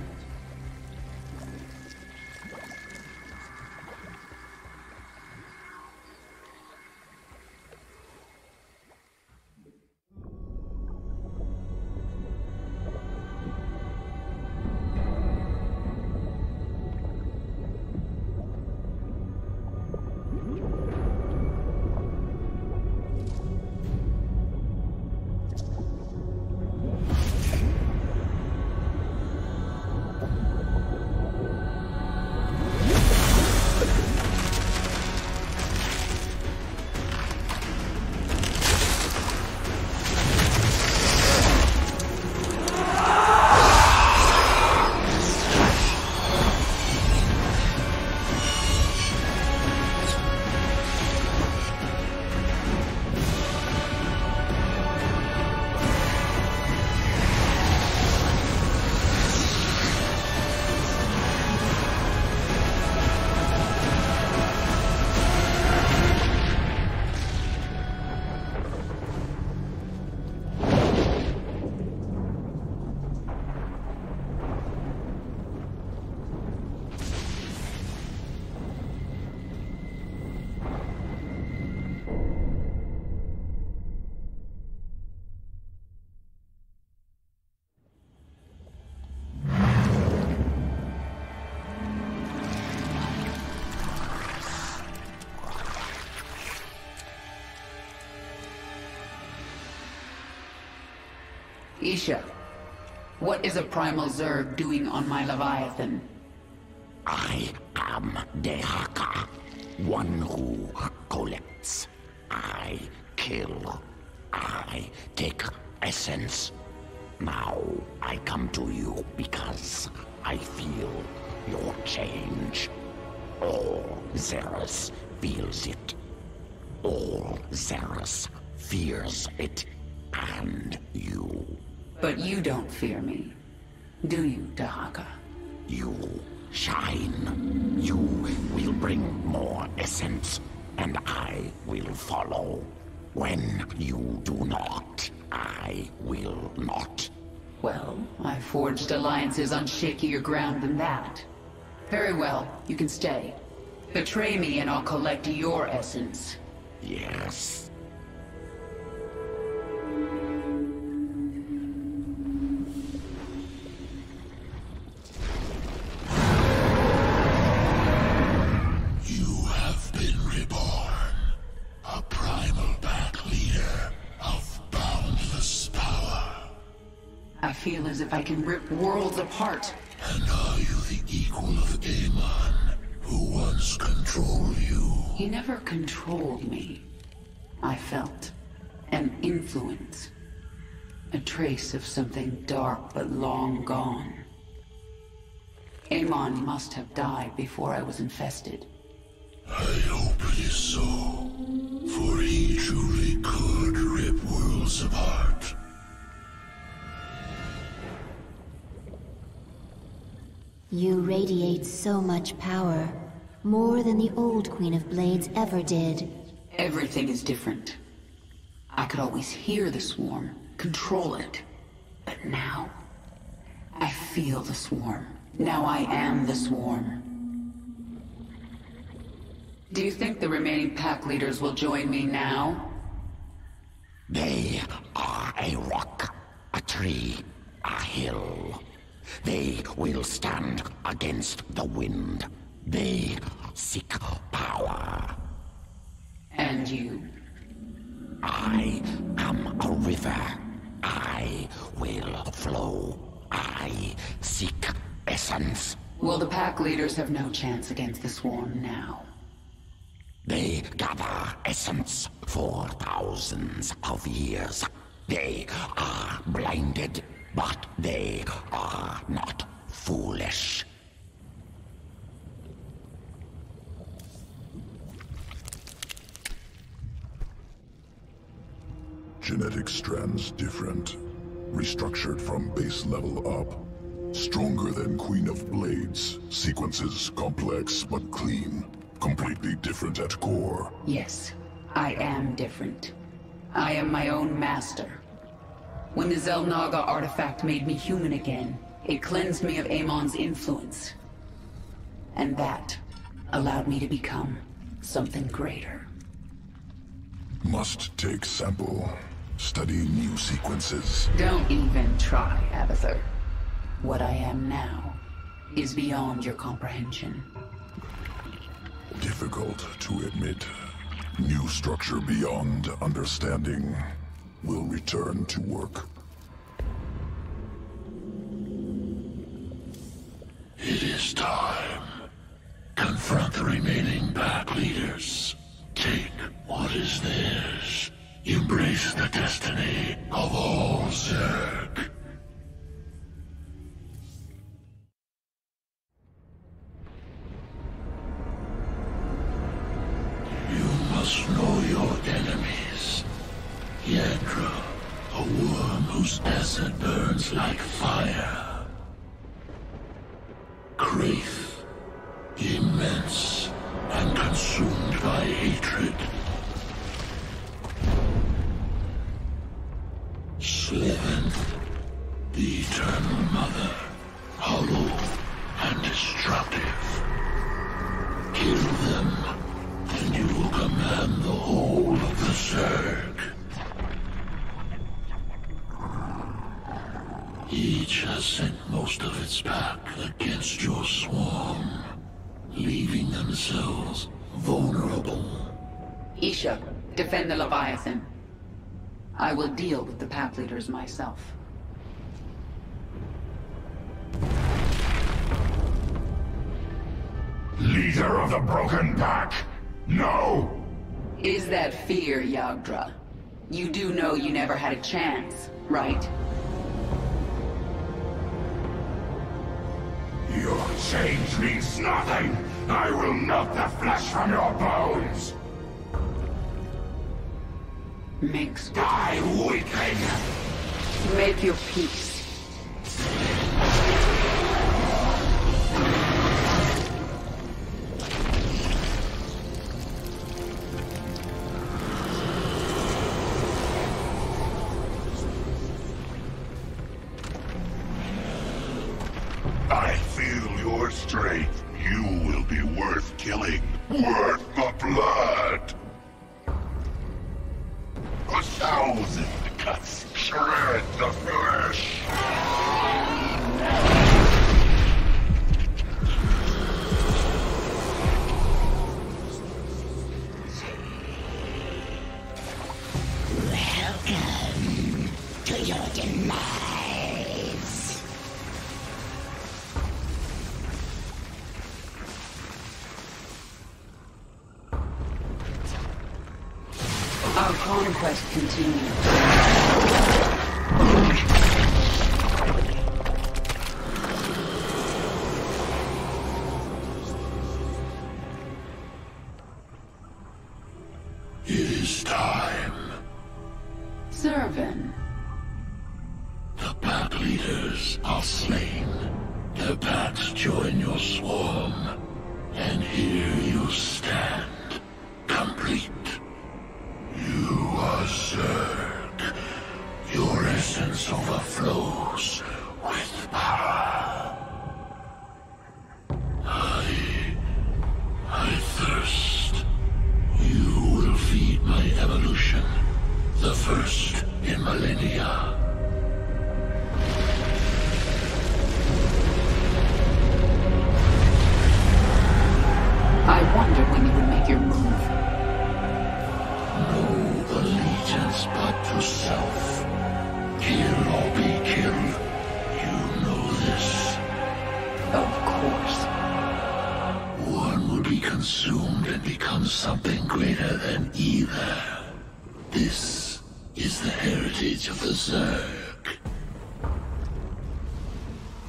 Isha, what is a primal Zerg doing on my Leviathan? I am Dehaka, one who collects. I kill. I take essence. Now I come to you because I feel your change. All Xeris feels it. All Xeris fears it. And you. But you don't fear me, do you, Dahaka? You shine. You will bring more essence, and I will follow. When you do not, I will not. Well, I forged alliances on shakier ground than that. Very well, you can stay. Betray me and I'll collect your essence. Yes. I feel as if I can rip worlds apart. And are you the equal of Amon, who once controlled you? He never controlled me. I felt an influence. A trace of something dark but long gone. Amon must have died before I was infested. I hope it is so, for he truly could rip worlds apart. You radiate so much power, more than the old Queen of Blades ever did. Everything is different. I could always hear the swarm, control it. But now, I feel the swarm. Now I am the swarm. Do you think the remaining pack leaders will join me now? They are a rock, a tree, a hill. They will stand against the wind. They seek power. And you? I am a river. I will flow. I seek essence. Well, the pack leaders have no chance against the swarm now. They gather essence for thousands of years. They are blinded, but they are not foolish. genetic strands different. Restructured from base level up. Stronger than Queen of Blades. Sequences complex but clean. Completely different at core. Yes, I am different. I am my own master. When the Zelnaga artifact made me human again, it cleansed me of Amon's influence. And that allowed me to become something greater. Must take sample. Study new sequences. Don't even try, Abathur. What I am now is beyond your comprehension. Difficult to admit. New structure beyond understanding. Will return to work. It is time. Confront the remaining pack leaders. Take what is theirs. Embrace the destiny of all Zerg. You must know your enemies. Yadra, a worm whose acid burns like fire. Kraith, immense and consumed by hatred. Slithen, the Eternal Mother, hollow and destructive. Kill them, and you will command the whole of the Zerg. Each has sent most of its pack against your swarm, leaving themselves vulnerable. Isha, defend the Leviathan. I will deal with the pack leaders myself. Leader of the Broken Pack! No! Is that fear, Yagdra? You do know you never had a chance, right? Your change means nothing! I will melt the flesh from your bones! Makes Die, weakling! Make your peace. I feel your strength. You will be worth killing. Worth the blood! 1,000 cuts shred the flesh! Welcome to your demise. Our conquest continues. It is time. Servant. The pack leaders are slain. Their packs join your swarm. And here you stand, complete. You are Zerg. Your essence overflows with power. I thirst. You will feed my evolution, the first in millennia. I wondered when you would make your move. No allegiance but to self. Kill or be killed. You know this. Of course. One will be consumed and become something greater than either. This is the heritage of the Zerg.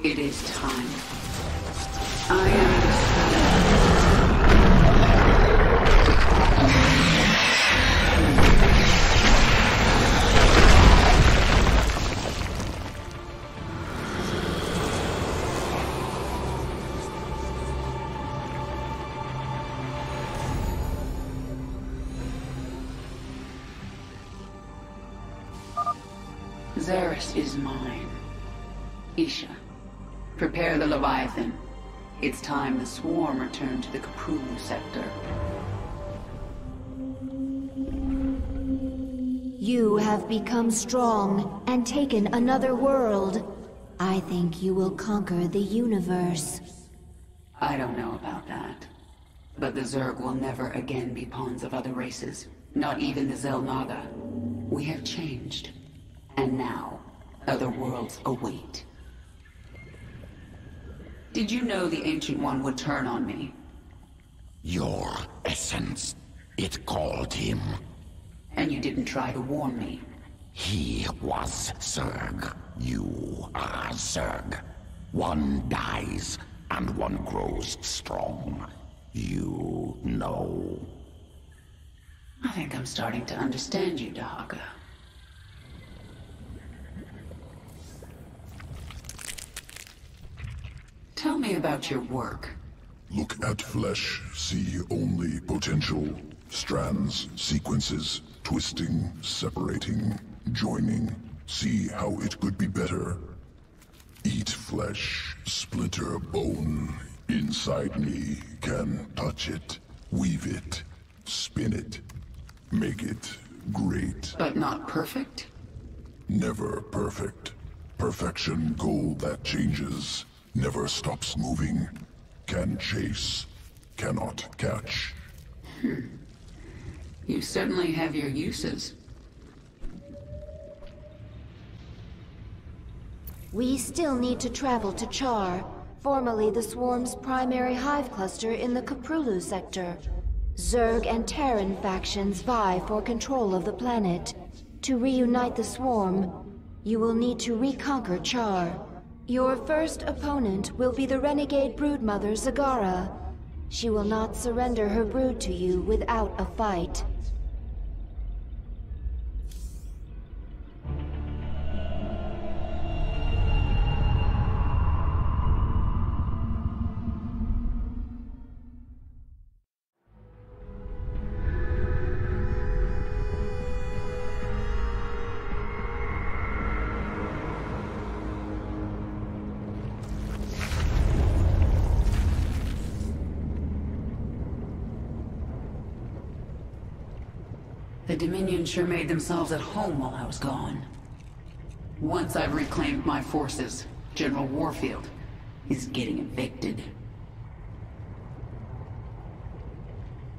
It is time. I am the Xeris is mine. Isha, prepare the Leviathan. It's time the swarm returned to the Cthulhu sector. You have become strong and taken another world. I think you will conquer the universe. I don't know about that. But the Zerg will never again be pawns of other races. Not even the Xel'Naga. We have changed. And now, other worlds await. Did you know the Ancient One would turn on me? Your essence, it called him. And you didn't try to warn me. He was Zerg. You are Zerg. One dies, and one grows strong. You know. I think I'm starting to understand you, Dahaga. Tell me about your work. Look at flesh, see only potential. Strands, sequences, twisting, separating, joining. See how it could be better. Eat flesh, splinter bone. Inside me, can touch it, weave it, spin it, make it great. But not perfect? Never perfect. Perfection goal that changes, never stops moving. Can chase, cannot catch. You certainly have your uses. We still need to travel to Char, formerly the Swarm's primary hive cluster in the Cthulhu sector. Zerg and Terran factions vie for control of the planet. To reunite the Swarm, you will need to reconquer Char. Your first opponent will be the renegade broodmother Zagara. She will not surrender her brood to you without a fight. The Dominion sure made themselves at home while I was gone. Once I've reclaimed my forces, General Warfield is getting evicted.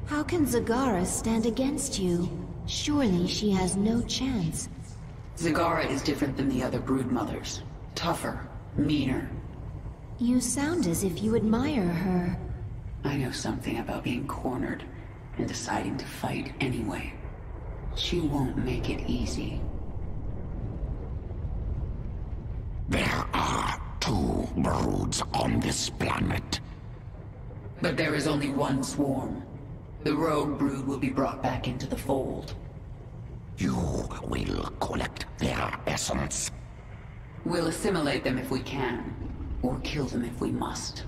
How can Zagara stand against you? Surely she has no chance. Zagara is different than the other broodmothers. Tougher, meaner. You sound as if you admire her. I know something about being cornered and deciding to fight anyway. She won't make it easy. There are 2 broods on this planet. But there is only one swarm. The rogue brood will be brought back into the fold. You will collect their essence. We'll assimilate them if we can, or kill them if we must.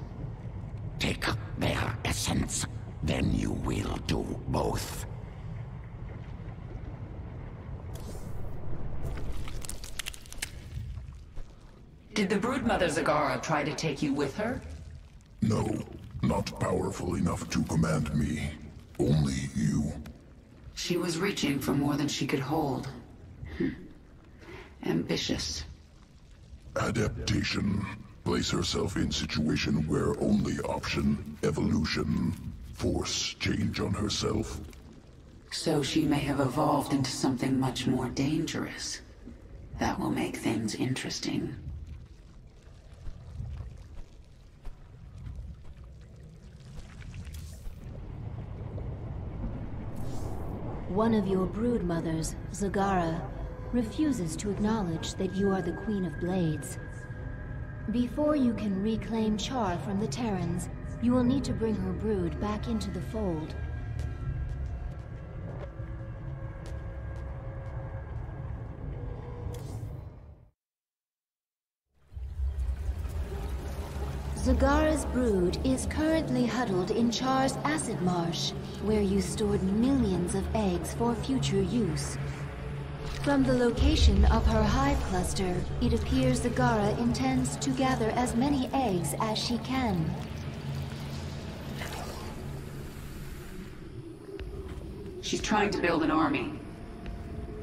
Take their essence, then you will do both. Did the broodmother Zagara try to take you with her? No, not powerful enough to command me. Only you. She was reaching for more than she could hold. Ambitious. Adaptation. Place herself in situation where only option, evolution. Force change on herself. So she may have evolved into something much more dangerous. That will make things interesting. One of your brood mothers, Zagara, refuses to acknowledge that you are the Queen of Blades. Before you can reclaim Char from the Terrans, you will need to bring her brood back into the fold. Zagara's brood is currently huddled in Char's acid marsh, where you stored millions of eggs for future use. From the location of her hive cluster, it appears Zagara intends to gather as many eggs as she can. She's trying to build an army.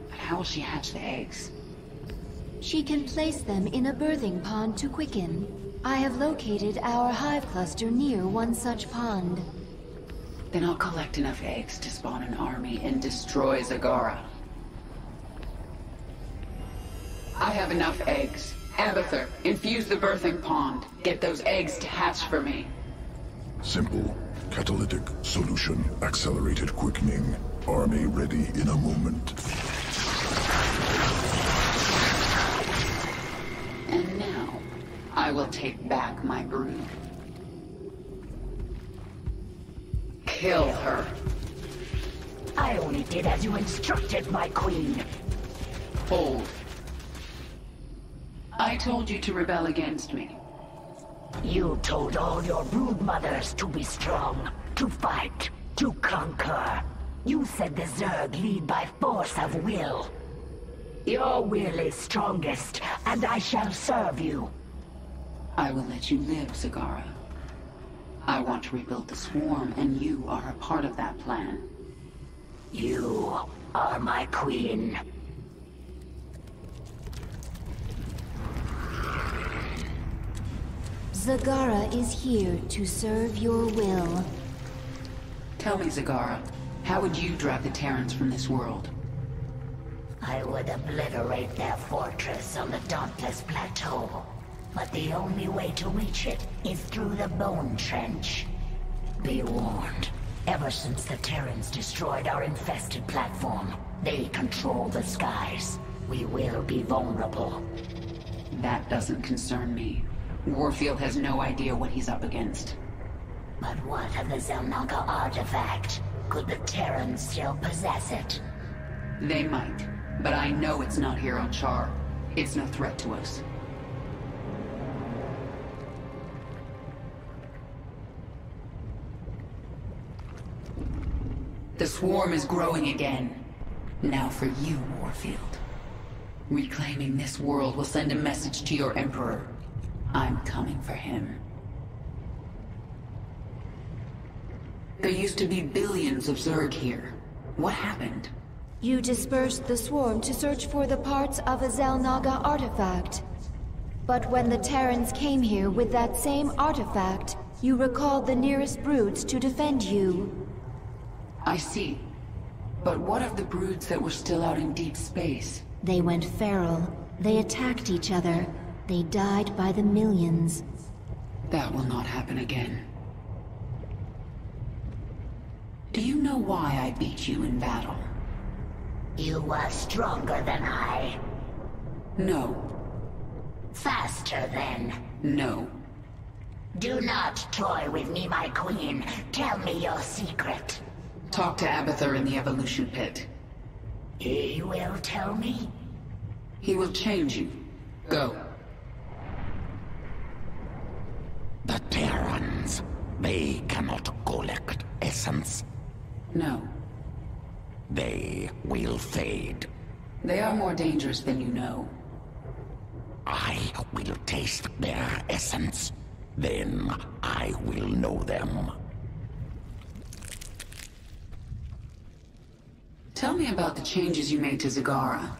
But how will she hatch the eggs? She can place them in a birthing pond to quicken. I have located our hive cluster near one such pond. Then I'll collect enough eggs to spawn an army and destroy Zagara. I have enough eggs. Abathur, infuse the birthing pond. Get those eggs to hatch for me. Simple. Catalytic solution. Accelerated quickening. Army ready in a moment. And now, I will take back my brood. Kill her. I only did as you instructed, my queen. Hold. I told you to rebel against me. You told all your brood mothers to be strong, to fight, to conquer. You said the Zerg lead by force of will. Your will is strongest, and I shall serve you. I will let you live, Zagara. I want to rebuild the swarm, and you are a part of that plan. You are my queen. Zagara is here to serve your will. Tell me, Zagara, how would you drive the Terrans from this world? I would obliterate their fortress on the Dauntless Plateau. But the only way to reach it is through the Bone Trench. Be warned. Ever since the Terrans destroyed our infested platform, they control the skies. We will be vulnerable. That doesn't concern me. Warfield has no idea what he's up against. But what of the Xel'Naga artifact? Could the Terrans still possess it? They might, but I know it's not here on Char. It's no threat to us. The swarm is growing again. Now for you, Warfield. Reclaiming this world will send a message to your Emperor. I'm coming for him. There used to be billions of Zerg here. What happened? You dispersed the swarm to search for the parts of a Xel'Naga artifact. But when the Terrans came here with that same artifact, you recalled the nearest broods to defend you. I see. But what of the broods that were still out in deep space? They went feral. They attacked each other. They died by the millions. That will not happen again. Do you know why I beat you in battle? You were stronger than I. No. Faster then. No. Do not toy with me, my queen. Tell me your secret. Talk to Abathur in the evolution pit. He will tell me? He will change you. Go. The Terrans, they cannot collect essence. No. They will fade. They are more dangerous than you know. I will taste their essence. Then I will know them. Tell me about the changes you made to Zagara.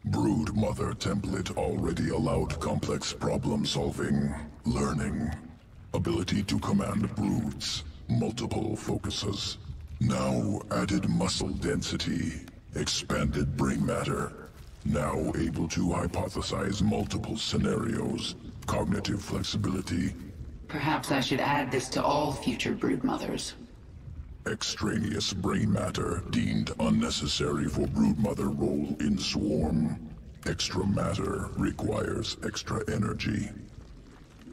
Brood Mother template already allowed complex problem-solving, learning, ability to command broods, multiple focuses. Now added muscle density, expanded brain matter. Now able to hypothesize multiple scenarios, cognitive flexibility. Perhaps I should add this to all future brood mothers. Extraneous brain matter deemed unnecessary for broodmother role in swarm. Extra matter requires extra energy.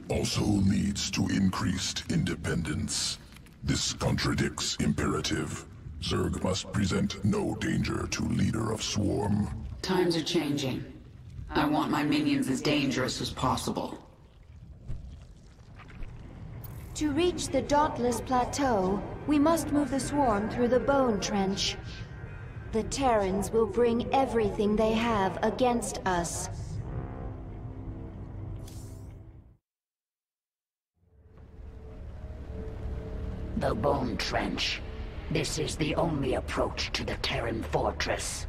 Also leads to increased independence. This contradicts imperative. Zerg must present no danger to leader of swarm. Times are changing. I want my minions as dangerous as possible. To reach the Dauntless Plateau, we must move the swarm through the Bone Trench. The Terrans will bring everything they have against us. The Bone Trench. This is the only approach to the Terran fortress.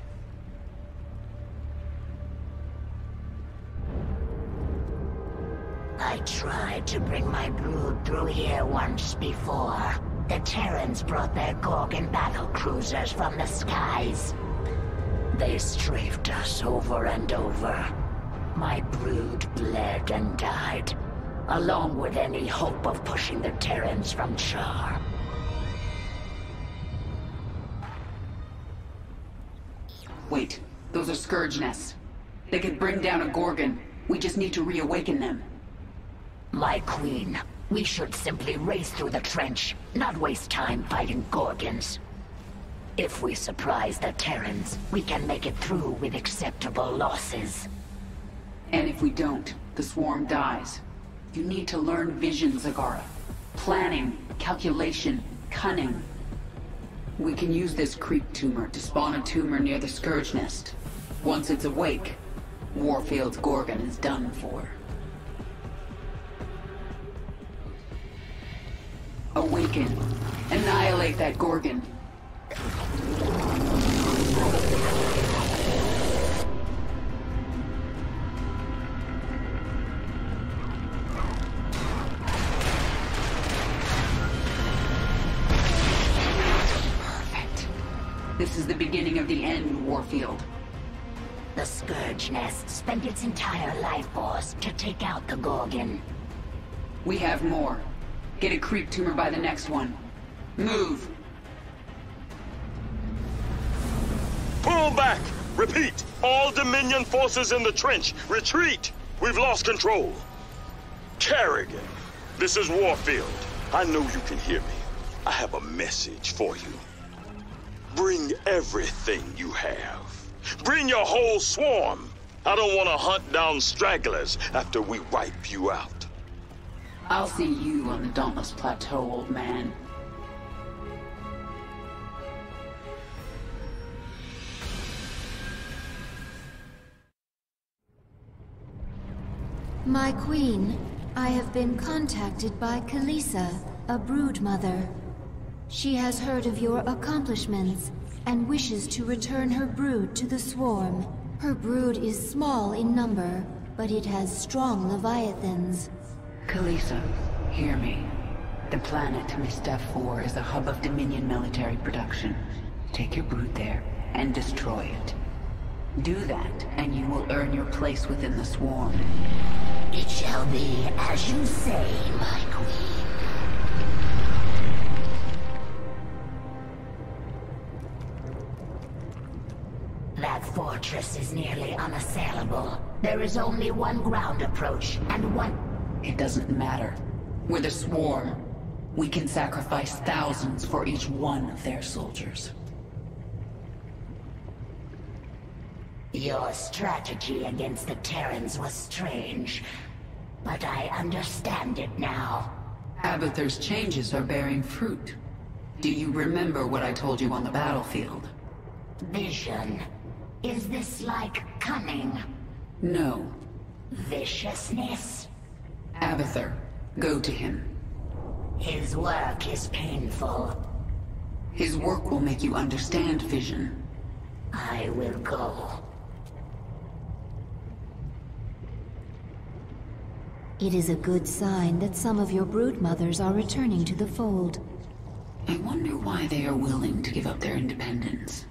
I tried to bring my brood through here once before. The Terrans brought their Gorgon battlecruisers from the skies. They strafed us over and over. My brood bled and died, along with any hope of pushing the Terrans from Char. Wait, those are Scourge nests. They could bring down a Gorgon. We just need to reawaken them. My queen, we should simply race through the trench, not waste time fighting Gorgons. If we surprise the Terrans, we can make it through with acceptable losses. And if we don't, the swarm dies. You need to learn vision, Zagara. Planning, calculation, cunning. We can use this creep tumor to spawn a tumor near the Scourge nest. Once it's awake, Warfield's Gorgon is done for. Awaken. Annihilate that Gorgon. Perfect. This is the beginning of the end, Warfield. The Scourge nest spent its entire life force to take out the Gorgon. We have more. Get a creep tumor by the next one. Move! Pull back! Repeat! All Dominion forces in the trench! Retreat! We've lost control! Kerrigan, this is Warfield. I know you can hear me. I have a message for you. Bring everything you have. Bring your whole swarm! I don't want to hunt down stragglers after we wipe you out. I'll see you on the Dauntless Plateau, old man. My queen, I have been contacted by Kalisa, a brood mother. She has heard of your accomplishments and wishes to return her brood to the swarm. Her brood is small in number, but it has strong leviathans. Kalisa, hear me. The planet Mistaf 4 is a hub of Dominion military production. Take your brood there and destroy it. Do that, and you will earn your place within the swarm. It shall be as you say, my queen. That fortress is nearly unassailable. There is only one ground approach, and one... It doesn't matter. We're the swarm. We can sacrifice thousands for each one of their soldiers. Your strategy against the Terrans was strange, but I understand it now. Abathur's changes are bearing fruit. Do you remember what I told you on the battlefield? Vision. Is this like cunning? No. Viciousness? Abathur, go to him. His work is painful. His work will make you understand vision. I will go. It is a good sign that some of your brood mothers are returning to the fold. I wonder why they are willing to give up their independence.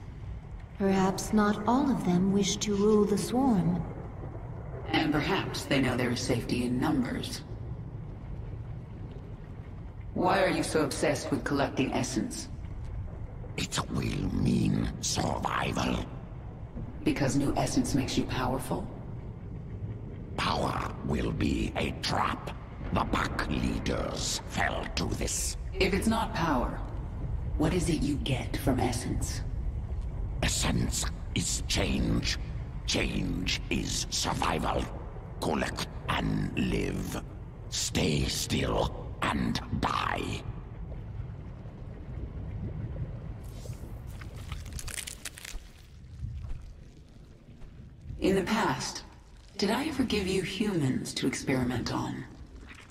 Perhaps not all of them wish to rule the swarm. And perhaps they know there is safety in numbers. Why are you so obsessed with collecting essence? It will mean survival. Because new essence makes you powerful? Power will be a trap. The pack leaders fell to this. If it's not power, what is it you get from essence? Essence is change. Change is survival. Collect and live. Stay still and die. In the past, did I ever give you humans to experiment on?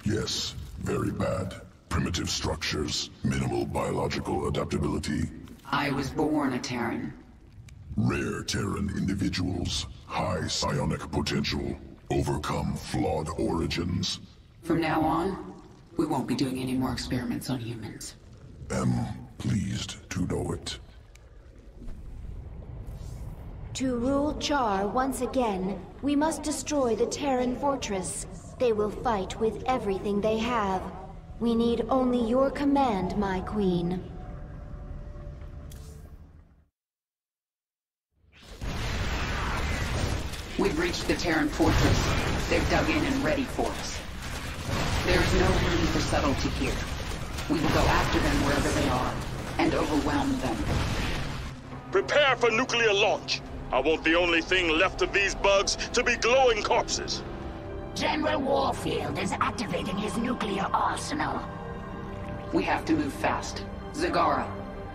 Yes, very bad. Primitive structures, minimal biological adaptability. I was born a Terran. Rare Terran individuals, high psionic potential, overcome flawed origins. From now on, we won't be doing any more experiments on humans. Am pleased to know it. To rule Char once again, we must destroy the Terran fortress. They will fight with everything they have. We need only your command, my queen. We've reached the Terran fortress. They're dug in and ready for us. There's no room for subtlety here. We will go after them wherever they are, and overwhelm them. Prepare for nuclear launch. I want the only thing left of these bugs to be glowing corpses. General Warfield is activating his nuclear arsenal. We have to move fast. Zagara,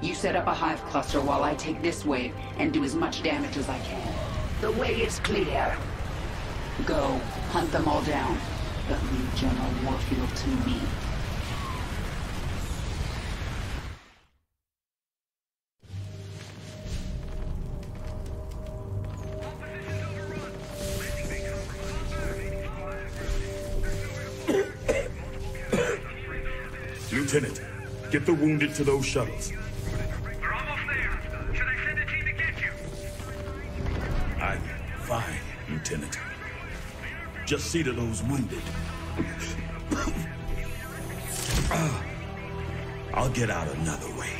you set up a hive cluster while I take this wave and do as much damage as I can. The way is clear. Go, hunt them all down, but leave General Warfield to me. Lieutenant, get the wounded to those shuttles. We're almost there. Should I send a team to get you? I'm fine, Lieutenant. Just see to those wounded. I'll get out another way.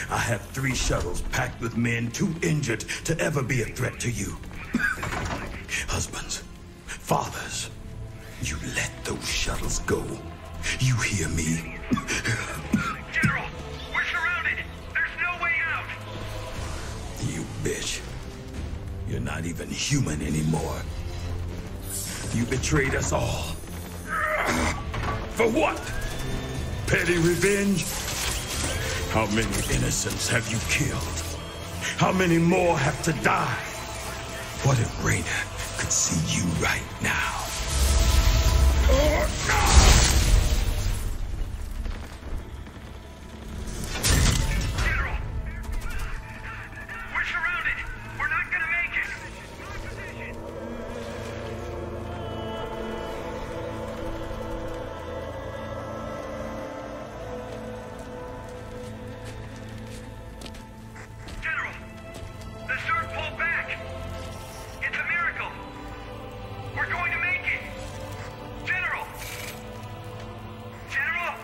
I have 3 shuttles packed with men too injured to ever be a threat to you. Husbands, fathers, you let those shuttles go. You hear me? General, we're surrounded. There's no way out. You bitch. You're not even human anymore. You betrayed us all. For what? Petty revenge? How many innocents have you killed? How many more have to die? What if Raina could see you right now? General! We're surrounded! We're not gonna make it! General! The Zerg pulled back! It's a miracle! We're going to make it! General! General!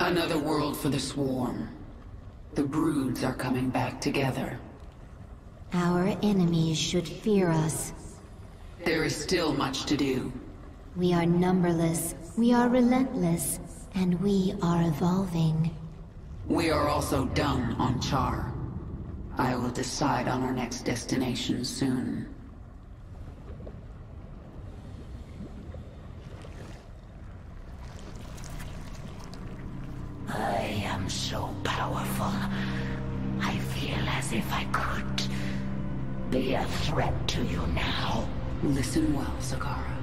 Another world for the swarm. The broods are coming back together. Our enemies should fear us. There is still much to do. We are numberless, we are relentless, and we are evolving. We are also done on Char. I will decide on our next destination soon. I am so powerful. I feel as if I could be a threat to you now. Listen well, Zagara.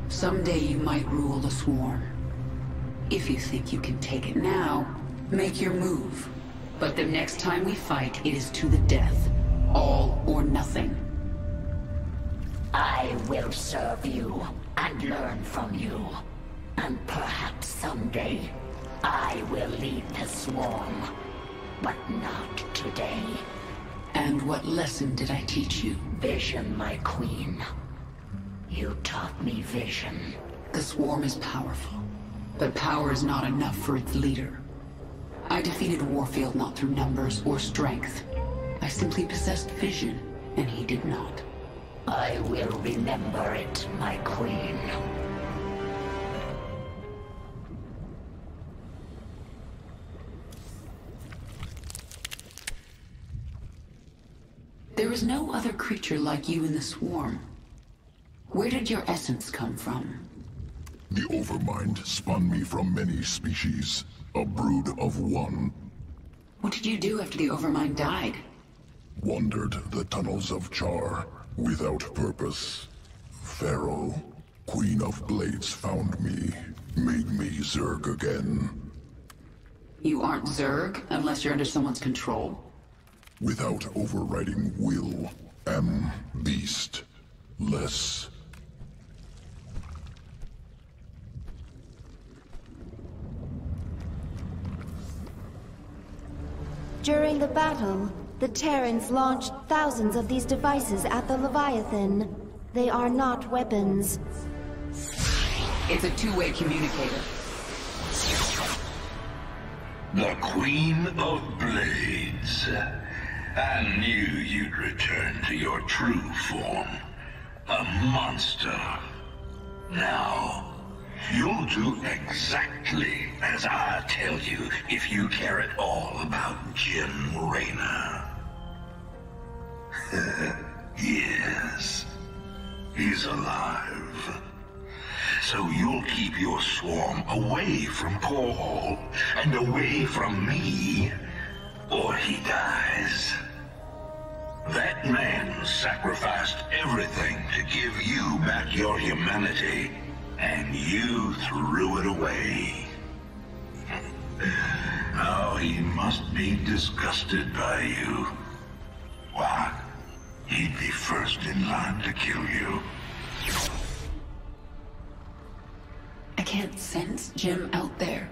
Someday you might rule the swarm. If you think you can take it now, make your move. But the next time we fight, it is to the death. All or nothing. I will serve you and learn from you. And perhaps someday, I will lead the swarm. But not today. And what lesson did I teach you? Vision, my queen. You taught me vision. The swarm is powerful, but power is not enough for its leader. I defeated Warfield not through numbers or strength. I simply possessed vision, and he did not. I will remember it, my queen. There is no other creature like you in the swarm. Where did your essence come from? The Overmind spun me from many species, a brood of one. What did you do after the Overmind died? Wandered the tunnels of Char, without purpose. Pharaoh, Queen of Blades, found me, made me Zerg again. You aren't Zerg unless you're under someone's control. Without overriding will, am beast. Less. During the battle, the Terrans launched thousands of these devices at the Leviathan. They are not weapons. It's a two-way communicator. The Queen of Blades. I knew you'd return to your true form. A monster. Now, you'll do exactly as I tell you if you care at all about Jim Raynor. Yes, he's alive. So you'll keep your swarm away from Paul and away from me, or he dies. That man sacrificed everything to give you back your humanity, and you threw it away. Oh, he must be disgusted by you. Why, he'd be first in line to kill you. I can't sense Jim out there.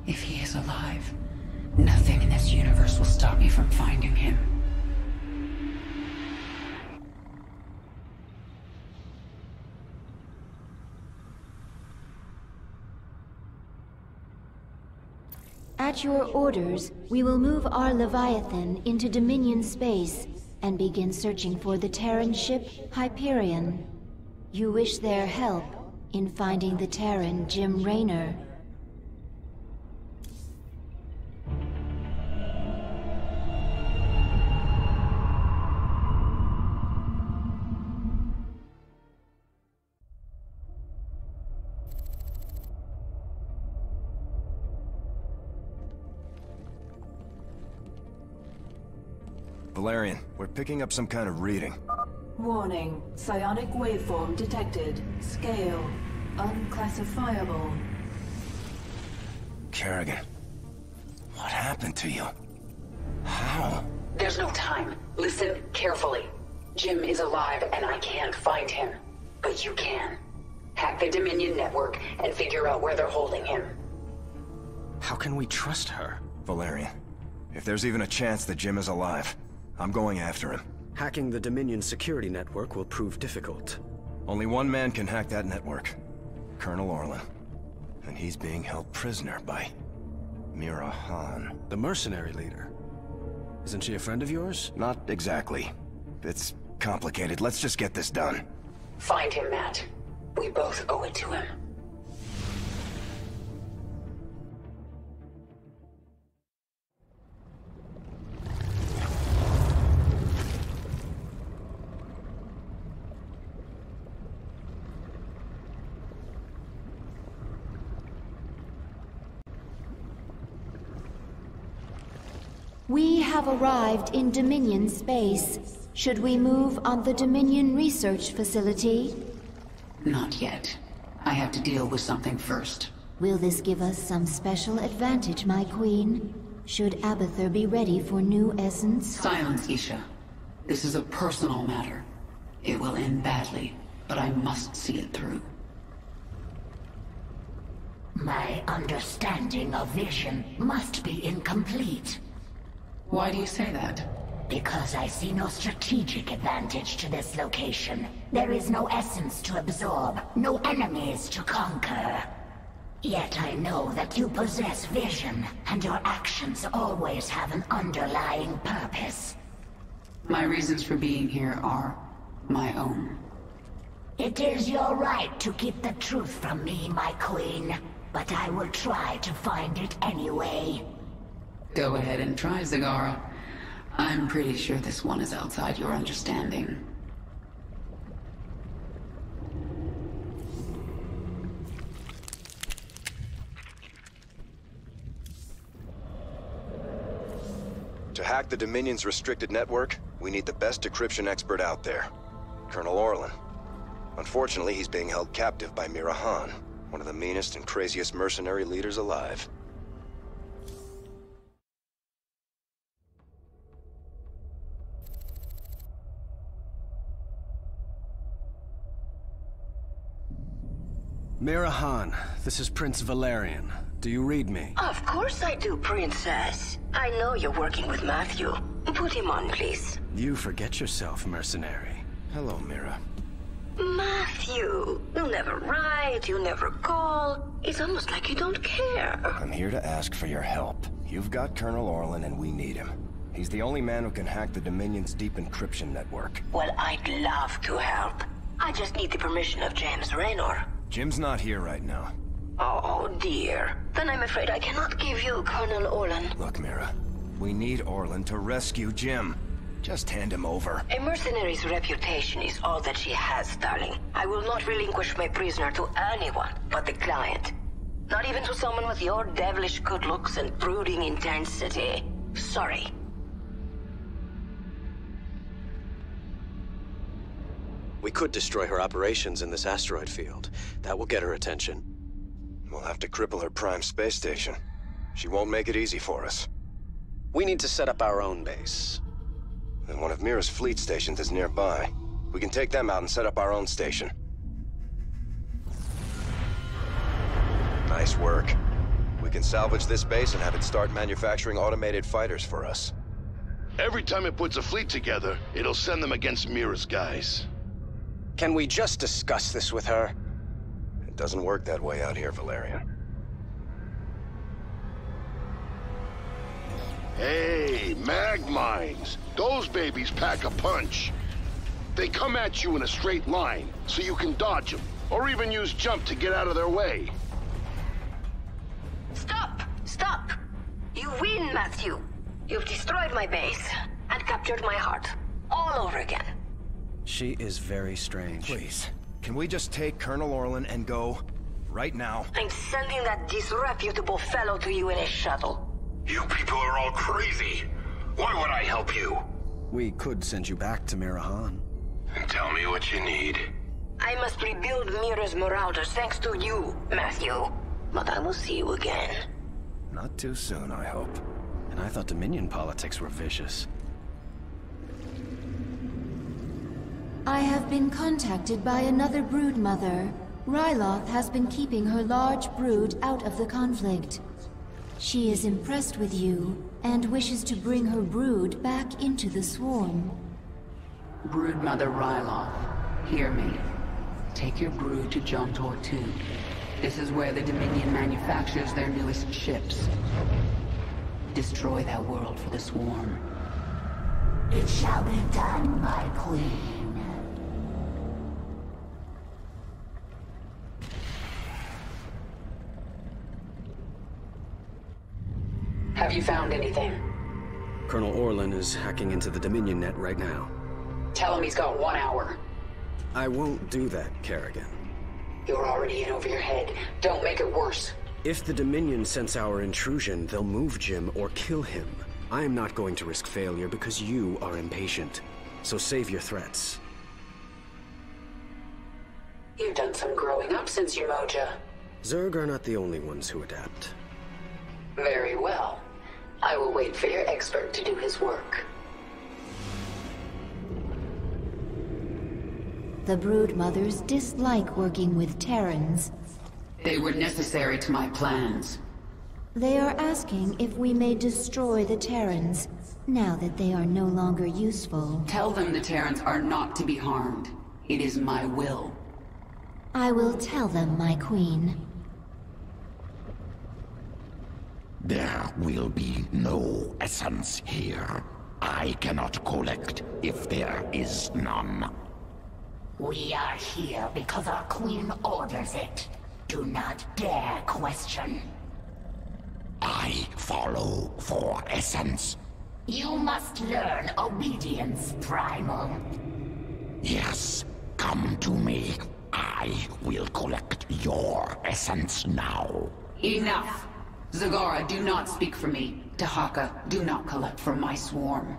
If he is alive, nothing in this universe will stop me from finding him. At your orders, we will move our Leviathan into Dominion space and begin searching for the Terran ship Hyperion. You wish their help in finding the Terran Jim Raynor. Valerian, we're picking up some kind of reading. Warning. Psionic waveform detected. Scale. Unclassifiable. Kerrigan, what happened to you? How? There's no time. Listen carefully. Jim is alive and I can't find him. But you can. Hack the Dominion network and figure out where they're holding him. How can we trust her? Valerian, if there's even a chance that Jim is alive, I'm going after him. Hacking the Dominion security network will prove difficult. Only one man can hack that network. Colonel Orlan. And he's being held prisoner by Mira Han. The mercenary leader. Isn't she a friend of yours? Not exactly. It's complicated. Let's just get this done. Find him, Matt. We both owe it to him. We have arrived in Dominion space. Should we move on the Dominion research facility? Not yet. I have to deal with something first. Will this give us some special advantage, my queen? Should Abathur be ready for new essence? Silence, Isha. This is a personal matter. It will end badly, but I must see it through. My understanding of vision must be incomplete. Why do you say that? Because I see no strategic advantage to this location. There is no essence to absorb, no enemies to conquer. Yet I know that you possess vision, and your actions always have an underlying purpose. My reasons for being here are my own. It is your right to keep the truth from me, my queen. But I will try to find it anyway. Go ahead and try, Zagara. I'm pretty sure this one is outside your understanding. To hack the Dominion's restricted network, we need the best decryption expert out there, Colonel Orlan. Unfortunately, he's being held captive by Mira Han, one of the meanest and craziest mercenary leaders alive. Mira Han, this is Prince Valerian. Do you read me? Of course I do, Princess. I know you're working with Matthew. Put him on, please. You forget yourself, mercenary. Hello, Mira. Matthew, you never write, you never call. It's almost like you don't care. I'm here to ask for your help. You've got Colonel Orlan and we need him. He's the only man who can hack the Dominion's deep encryption network. Well, I'd love to help. I just need the permission of James Raynor. Jim's not here right now. Oh, dear. Then I'm afraid I cannot give you Colonel Orlan. Look, Mira, we need Orlan to rescue Jim. Just hand him over. A mercenary's reputation is all that she has, darling. I will not relinquish my prisoner to anyone but the client. Not even to someone with your devilish good looks and brooding intensity. Sorry. We could destroy her operations in this asteroid field. That will get her attention. We'll have to cripple her prime space station. She won't make it easy for us. We need to set up our own base. And one of Mira's fleet stations is nearby. We can take them out and set up our own station. Nice work. We can salvage this base and have it start manufacturing automated fighters for us. Every time it puts a fleet together, it'll send them against Mira's guys. Can we just discuss this with her? It doesn't work that way out here, Valerian. Hey, mag mines. Those babies pack a punch. They come at you in a straight line, so you can dodge them, or even use jump to get out of their way. Stop! Stop! You win, Matthew. You've destroyed my base, and captured my heart. All over again. She is very strange. Please, can we just take Colonel Orlan and go? Right now. I'm sending that disreputable fellow to you in a shuttle. You people are all crazy. Why would I help you? We could send you back to Mira Han. Tell me what you need. I must rebuild Mira's Marauders thanks to you, Matthew. But I will see you again. Not too soon, I hope. And I thought Dominion politics were vicious. I have been contacted by another brood mother. Ryloth has been keeping her large brood out of the conflict. She is impressed with you, and wishes to bring her brood back into the swarm. Brood Mother Ryloth, hear me. Take your brood to Jontor 2. This is where the Dominion manufactures their newest ships. Destroy that world for the swarm. It shall be done, my queen. Have you found anything? Colonel Orlan is hacking into the Dominion net right now. Tell him he's got 1 hour. I won't do that, Kerrigan. You're already in over your head. Don't make it worse. If the Dominion sense our intrusion, they'll move Jim or kill him. I am not going to risk failure because you are impatient. So save your threats. You've done some growing up since your Moja. Zerg are not the only ones who adapt. Very well. I will wait for your expert to do his work. The brood mothers dislike working with Terrans. They were necessary to my plans. They are asking if we may destroy the Terrans, now that they are no longer useful. Tell them the Terrans are not to be harmed. It is my will. I will tell them, my queen. There will be no essence here. I cannot collect if there is none. We are here because our queen orders it. Do not dare question. I follow for essence. You must learn obedience, Primal. Yes, come to me. I will collect your essence now. Enough! Zagara, do not speak for me. Dahaka, do not collect from my swarm.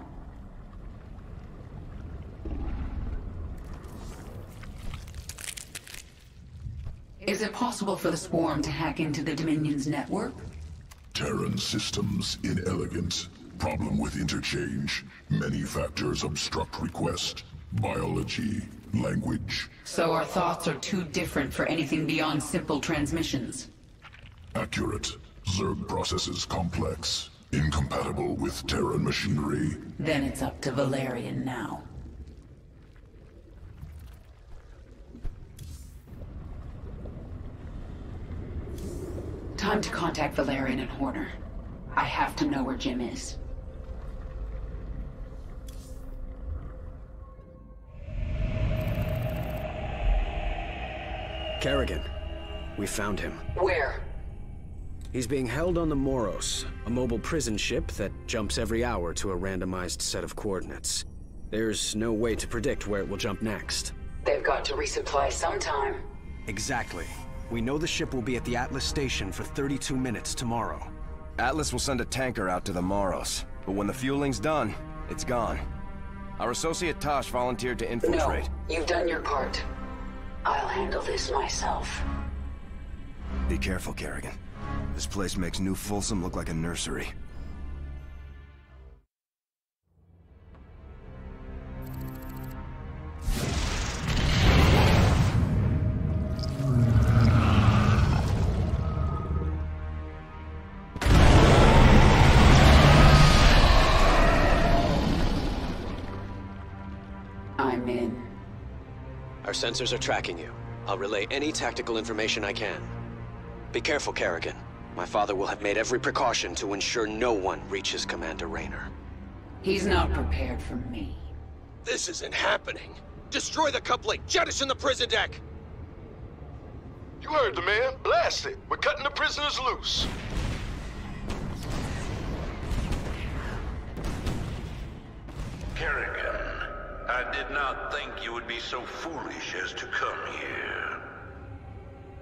Is it possible for the swarm to hack into the Dominion's network? Terran systems inelegant. Problem with interchange. Many factors obstruct request. Biology, language. So our thoughts are too different for anything beyond simple transmissions. Accurate. Zerg processes complex. Incompatible with Terran machinery. Then it's up to Valerian now. Time to contact Valerian and Horner. I have to know where Jim is. Kerrigan. We found him. Where? He's being held on the Moros, a mobile prison ship that jumps every hour to a randomized set of coordinates. There's no way to predict where it will jump next. They've got to resupply sometime. Exactly. We know the ship will be at the Atlas station for 32 minutes tomorrow. Atlas will send a tanker out to the Moros, but when the fueling's done, it's gone. Our associate Tosh volunteered to infiltrate. No, you've done your part. I'll handle this myself. Be careful, Kerrigan. This place makes New Folsom look like a nursery. I'm in. Our sensors are tracking you. I'll relay any tactical information I can. Be careful, Kerrigan. My father will have made every precaution to ensure no one reaches Commander Raynor. He's not prepared for me. This isn't happening! Destroy the coupling! Jettison the prison deck! You heard the man. Blast it. We're cutting the prisoners loose. Kerrigan, I did not think you would be so foolish as to come here.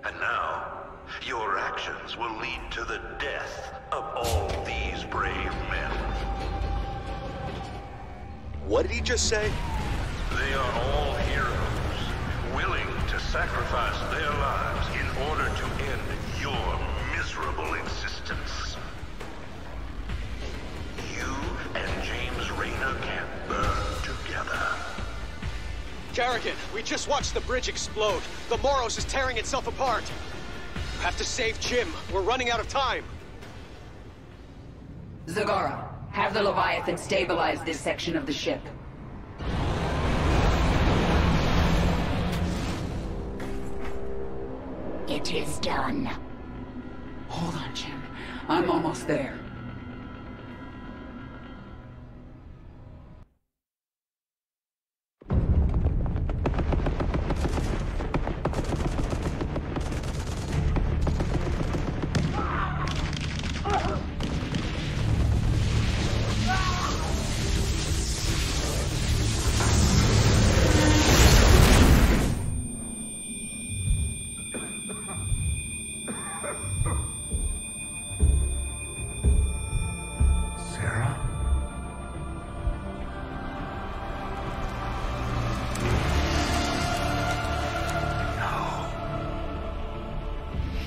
And now, your actions will lead to the death of all these brave men. What did he just say? They are all heroes, willing to sacrifice their lives in order to end your miserable existence. You and James Raynor can burn together. Kerrigan, we just watched the bridge explode. The Moros is tearing itself apart. We have to save Jim. We're running out of time. Zagara, have the Leviathan stabilize this section of the ship. It is done. Hold on, Jim. I'm almost there.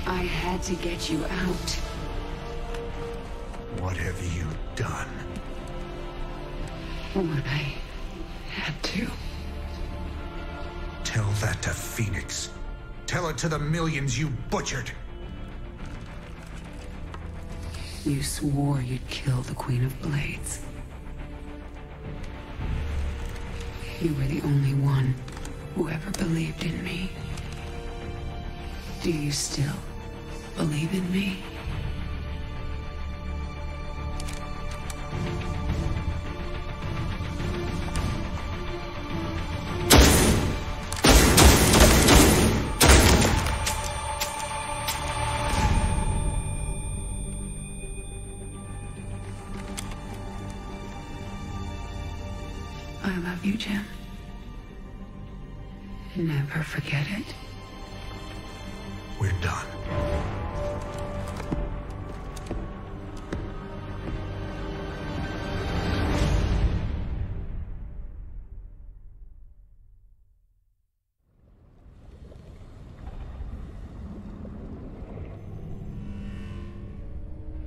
I had to get you out. What have you done? What I had to. Tell that to Phoenix. Tell it to the millions you butchered. You swore you'd kill the Queen of Blades. You were the only one who ever believed in me. Do you still believe in me? I love you, Jim. Never forget it. We're done.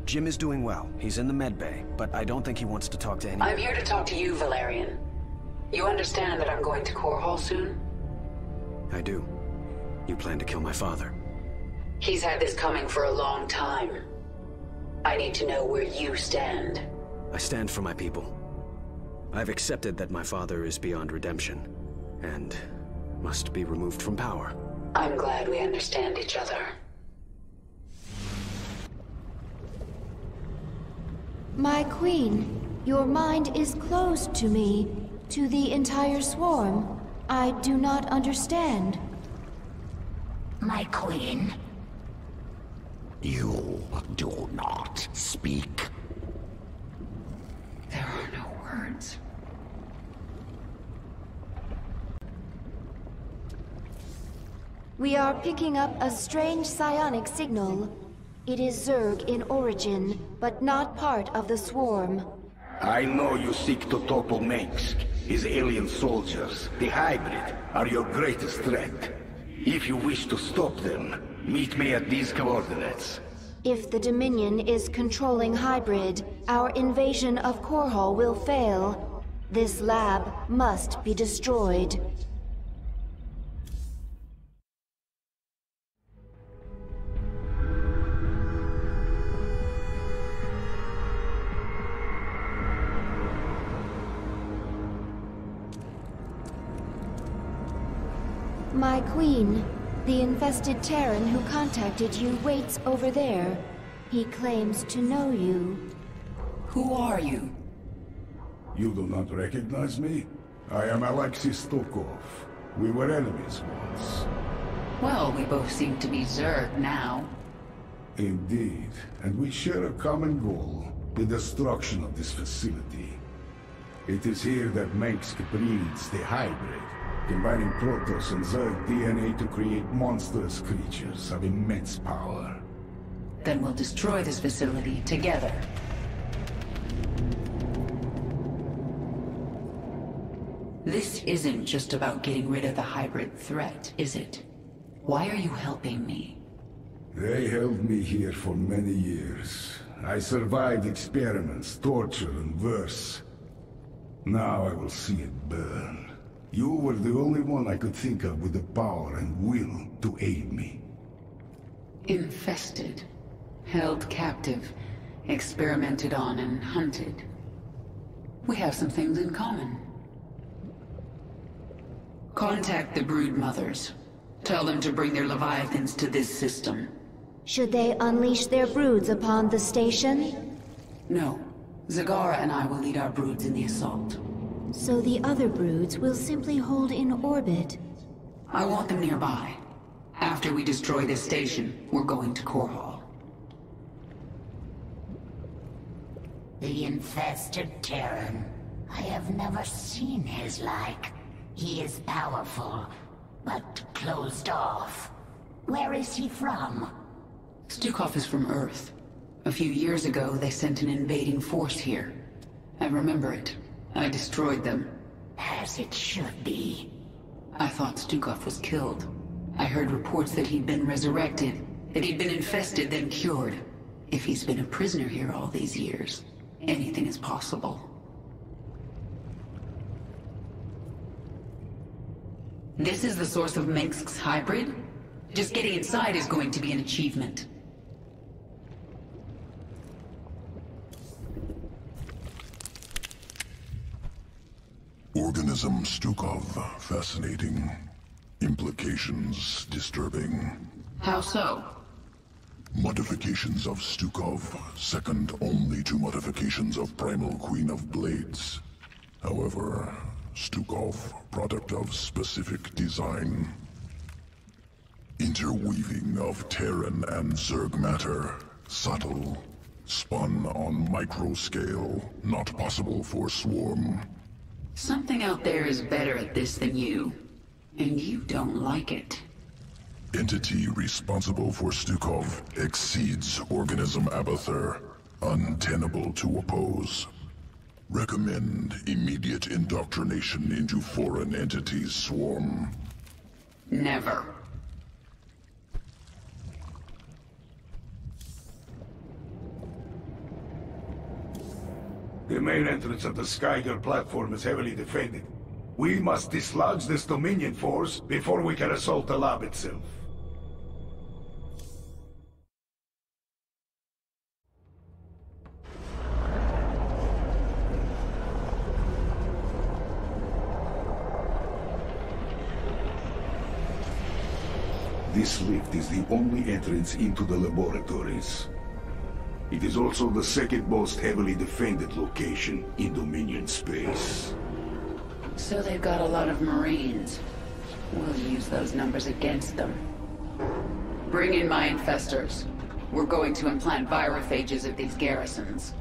Jim is doing well. He's in the med bay, but I don't think he wants to talk to anyone. I'm here to talk to you, Valerian. You understand that I'm going to Core Hall soon? I do. You plan to kill my father. He's had this coming for a long time. I need to know where you stand. I stand for my people. I've accepted that my father is beyond redemption, and must be removed from power. I'm glad we understand each other. My queen, your mind is closed to me, to the entire swarm. I do not understand. My queen, you do not speak. There are no words. We are picking up a strange psionic signal. It is Zerg in origin, but not part of the swarm. I know you seek to topple Mengsk. His alien soldiers, the hybrid, are your greatest threat. If you wish to stop them, meet me at these coordinates. If the Dominion is controlling hybrid, our invasion of Core Hall will fail. This lab must be destroyed. My queen, the infested Terran who contacted you waits over there. He claims to know you. Who are you? You do not recognize me? I am Alexei Stokov. We were enemies once. Well, we both seem to be Zerg now. Indeed, and we share a common goal, the destruction of this facility. It is here that Mengsk breeds the hybrid, combining Protoss and Zerg DNA to create monstrous creatures of immense power. Then we'll destroy this facility together. This isn't just about getting rid of the hybrid threat, is it? Why are you helping me? They held me here for many years. I survived experiments, torture, and worse. Now I will see it burn. You were the only one I could think of with the power and will to aid me. Infested, held captive, experimented on and hunted. We have some things in common. Contact the brood mothers. Tell them to bring their leviathans to this system. Should they unleash their broods upon the station? No. Zagara and I will lead our broods in the assault. So the other broods will simply hold in orbit. I want them nearby. After we destroy this station, we're going to Core Hall. The infested Terran. I have never seen his like. He is powerful, but closed off. Where is he from? Stukov is from Earth. A few years ago, they sent an invading force here. I remember it. I destroyed them. As it should be. I thought Stukov was killed. I heard reports that he'd been resurrected, that he'd been infested, then cured. If he's been a prisoner here all these years, anything is possible. This is the source of Mengsk's hybrid? Just getting inside is going to be an achievement. Organism Stukov, fascinating. Implications disturbing. How so? Modifications of Stukov, second only to modifications of Primal Queen of Blades. However, Stukov, product of specific design. Interweaving of Terran and Zerg matter, subtle. Spun on micro scale, not possible for Swarm. Something out there is better at this than you. And you don't like it. Entity responsible for Stukov exceeds Organism Abathur. Untenable to oppose. Recommend immediate indoctrination into foreign entities, Swarm. Never. The main entrance of the Skyger platform is heavily defended. We must dislodge this Dominion force before we can assault the lab itself. This lift is the only entrance into the laboratories. It is also the second most heavily defended location in Dominion space. So they've got a lot of Marines. We'll use those numbers against them. Bring in my infestors. We're going to implant virophages at these garrisons.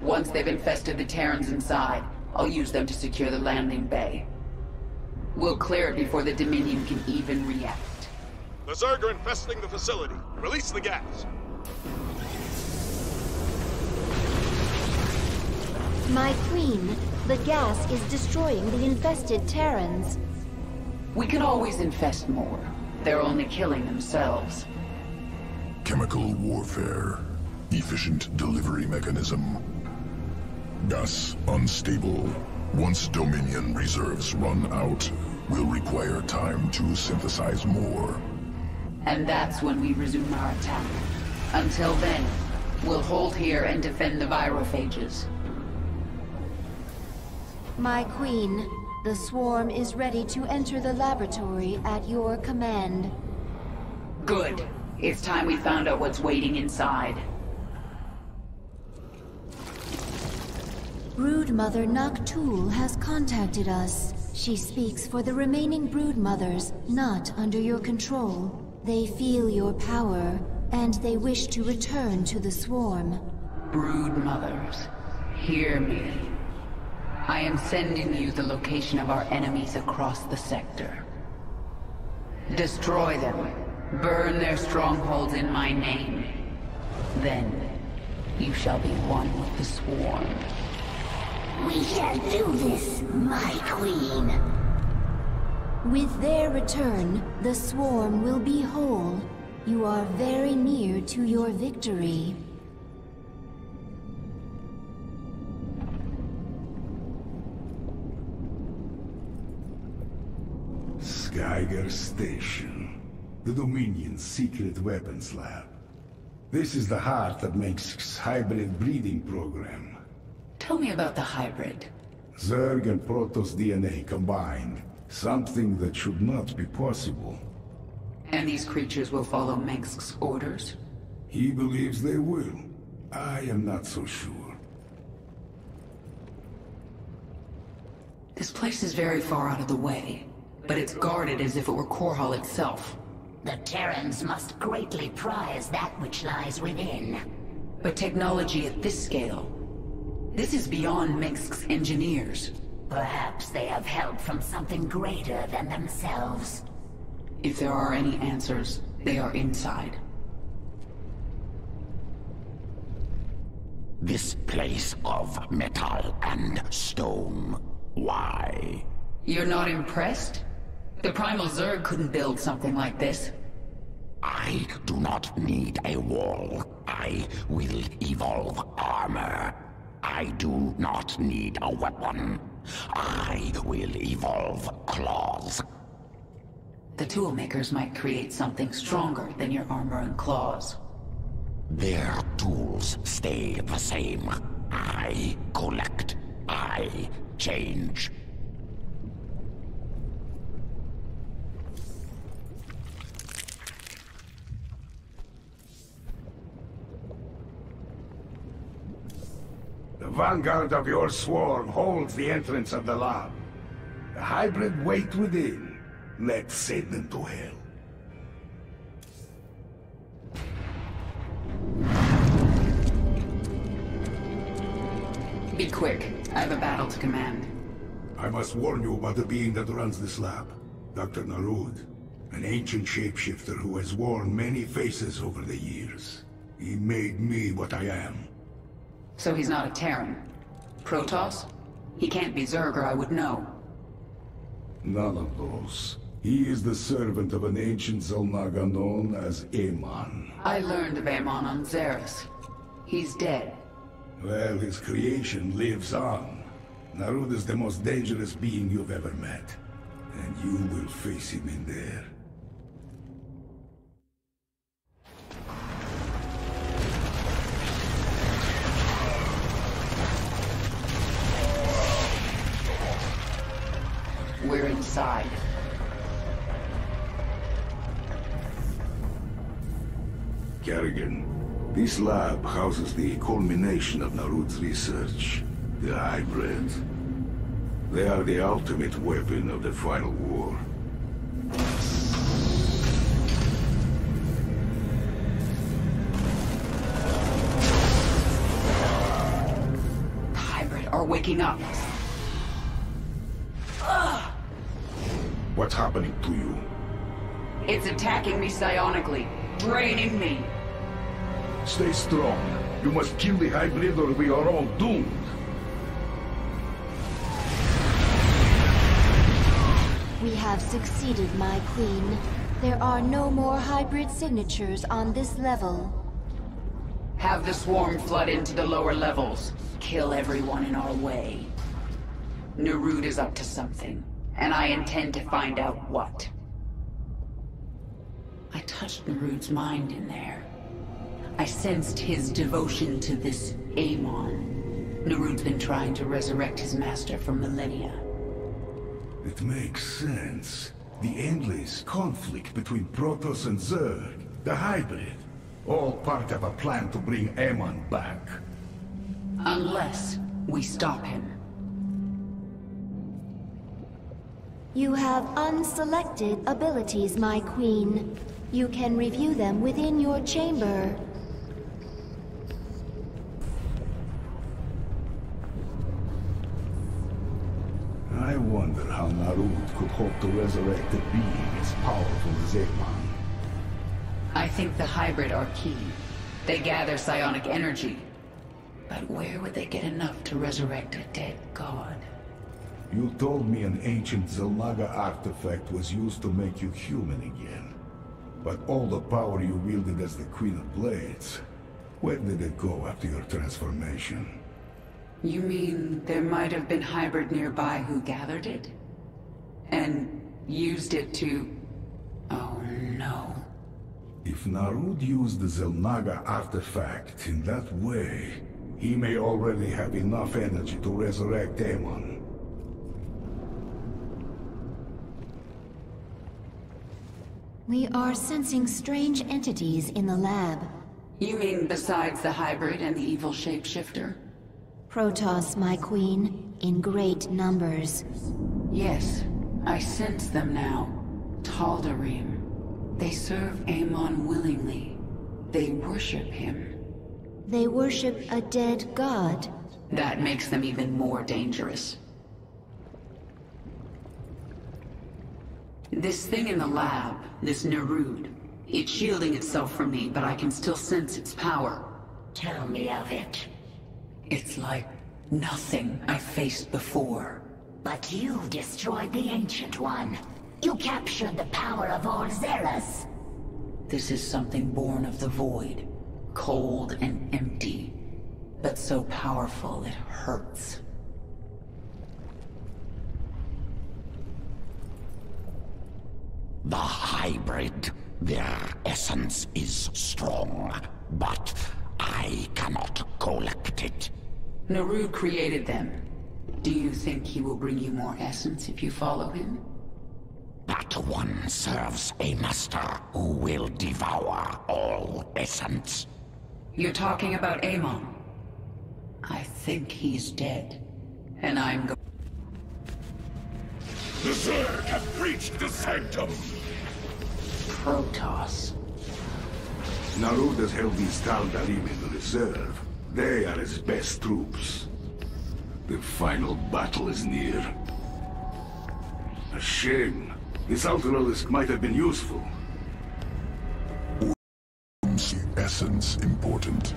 Once they've infested the Terrans inside, I'll use them to secure the landing bay. We'll clear it before the Dominion can even react. The Zerg are infesting the facility. Release the gas. My queen, the gas is destroying the infested Terrans. We can always infest more. They're only killing themselves. Chemical warfare. Efficient delivery mechanism. Gas unstable. Once Dominion reserves run out, we'll require time to synthesize more. And that's when we resume our attack. Until then, we'll hold here and defend the virophages. My queen, the swarm is ready to enter the laboratory at your command. Good. It's time we found out what's waiting inside. Broodmother Noctul has contacted us. She speaks for the remaining Broodmothers, not under your control. They feel your power, and they wish to return to the swarm. Broodmothers, hear me. I am sending you the location of our enemies across the sector. Destroy them. Burn their strongholds in my name. Then, you shall be one with the swarm. We shall do this, my queen. With their return, the swarm will be whole. You are very near to your victory. Skyger Station, the Dominion's secret weapons lab. This is the heart of Mengsk's hybrid breeding program. Tell me about the hybrid. Zerg and Protoss DNA combined. Something that should not be possible. And these creatures will follow Mengsk's orders? He believes they will. I am not so sure. This place is very far out of the way, but it's guarded as if it were Korhal itself. The Terrans must greatly prize that which lies within. But technology at this scale, this is beyond Mengsk's engineers. Perhaps they have help from something greater than themselves. If there are any answers, they are inside. This place of metal and stone. Why? You're not impressed? The Primal Zerg couldn't build something like this. I do not need a wall. I will evolve armor. I do not need a weapon. I will evolve claws. The toolmakers might create something stronger than your armor and claws. Their tools stay the same. I collect I change. The vanguard of your swarm holds the entrance of the lab. The hybrid wait within. Let's send them to hell. Be quick. I have a battle to command. I must warn you about the being that runs this lab. Dr. Narud. An ancient shapeshifter who has worn many faces over the years. He made me what I am. So he's not a Terran. Protoss? He can't be Zerg or I would know. None of those. He is the servant of an ancient Zelnaga known as Amon. I learned of Amon on Xeris. He's dead. Well, his creation lives on. Narud is the most dangerous being you've ever met. And you will face him in there. We're inside. Kerrigan, this lab houses the culmination of Narud's research. The hybrid. They are the ultimate weapon of the final war. The hybrid are waking up. What's happening to you? It's attacking me psionically, draining me. Stay strong. You must kill the hybrid or we are all doomed. We have succeeded, my queen. There are no more hybrid signatures on this level. Have the swarm flood into the lower levels. Kill everyone in our way. Narud is up to something, and I intend to find out what. I touched Narud's mind in there. I sensed his devotion to this Amon. Narud's been trying to resurrect his master for millennia. It makes sense. The endless conflict between Protoss and Zerg, the hybrid, all part of a plan to bring Amon back. Unless we stop him. You have unselected abilities, my queen. You can review them within your chamber. I wonder how Narud could hope to resurrect a being as powerful as Amon. I think the hybrid are key. They gather psionic energy. But where would they get enough to resurrect a dead god? You told me an ancient Zelnaga artifact was used to make you human again. But all the power you wielded as the Queen of Blades, where did it go after your transformation? You mean there might have been hybrid nearby who gathered it? And used it to... Oh no. If Narud used the Zelnaga artifact in that way, he may already have enough energy to resurrect Amon. We are sensing strange entities in the lab. You mean besides the hybrid and the evil shapeshifter? Protoss, my queen, in great numbers. Yes, I sense them now. Tal'Darim. They serve Amon willingly. They worship him. They worship a dead god. That makes them even more dangerous. This thing in the lab, this Narud, it's shielding itself from me, but I can still sense its power. Tell me of it. It's like nothing I faced before. But you destroyed the Ancient One. You captured the power of all Xeris. This is something born of the void. Cold and empty. But so powerful it hurts. The hybrid, their essence is strong, but I cannot collect it. Narud created them. Do you think he will bring you more essence if you follow him? That one serves a master who will devour all essence. You're talking about Amon. I think he's dead. And I'm going... The Zerg have breached the sanctum! Protoss. Narud has held these Tal'Darim in reserve. They are his best troops. The final battle is near. A shame. This Ultralisk might have been useful. Essence important.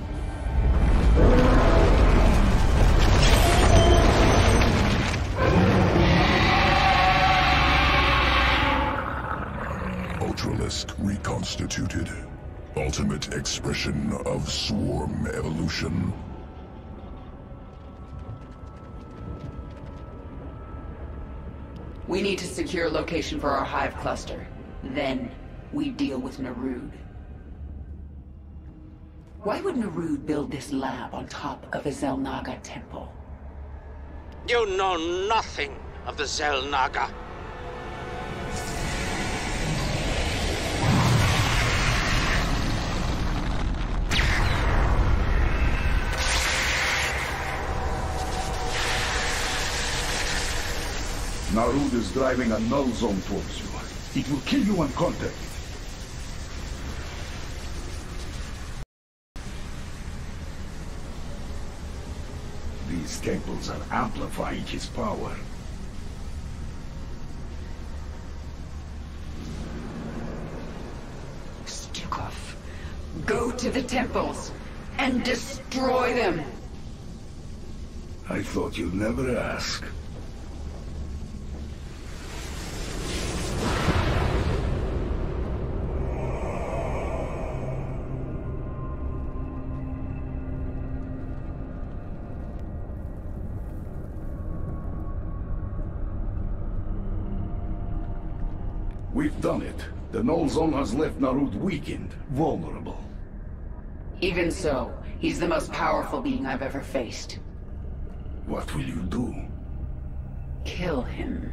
Ultralisk reconstituted. Ultimate expression of swarm evolution. We need to secure a location for our hive cluster. Then, we deal with Narud. Why would Narud build this lab on top of a Xel'Naga temple? You know nothing of the Xel'Naga. Narud is driving a null zone towards you. It will kill you on contact. These temples are amplifying his power. Stukov, go to the temples and destroy them! I thought you'd never ask. We've done it. The null zone has left Narud weakened, vulnerable. Even so, he's the most powerful being I've ever faced. What will you do? Kill him.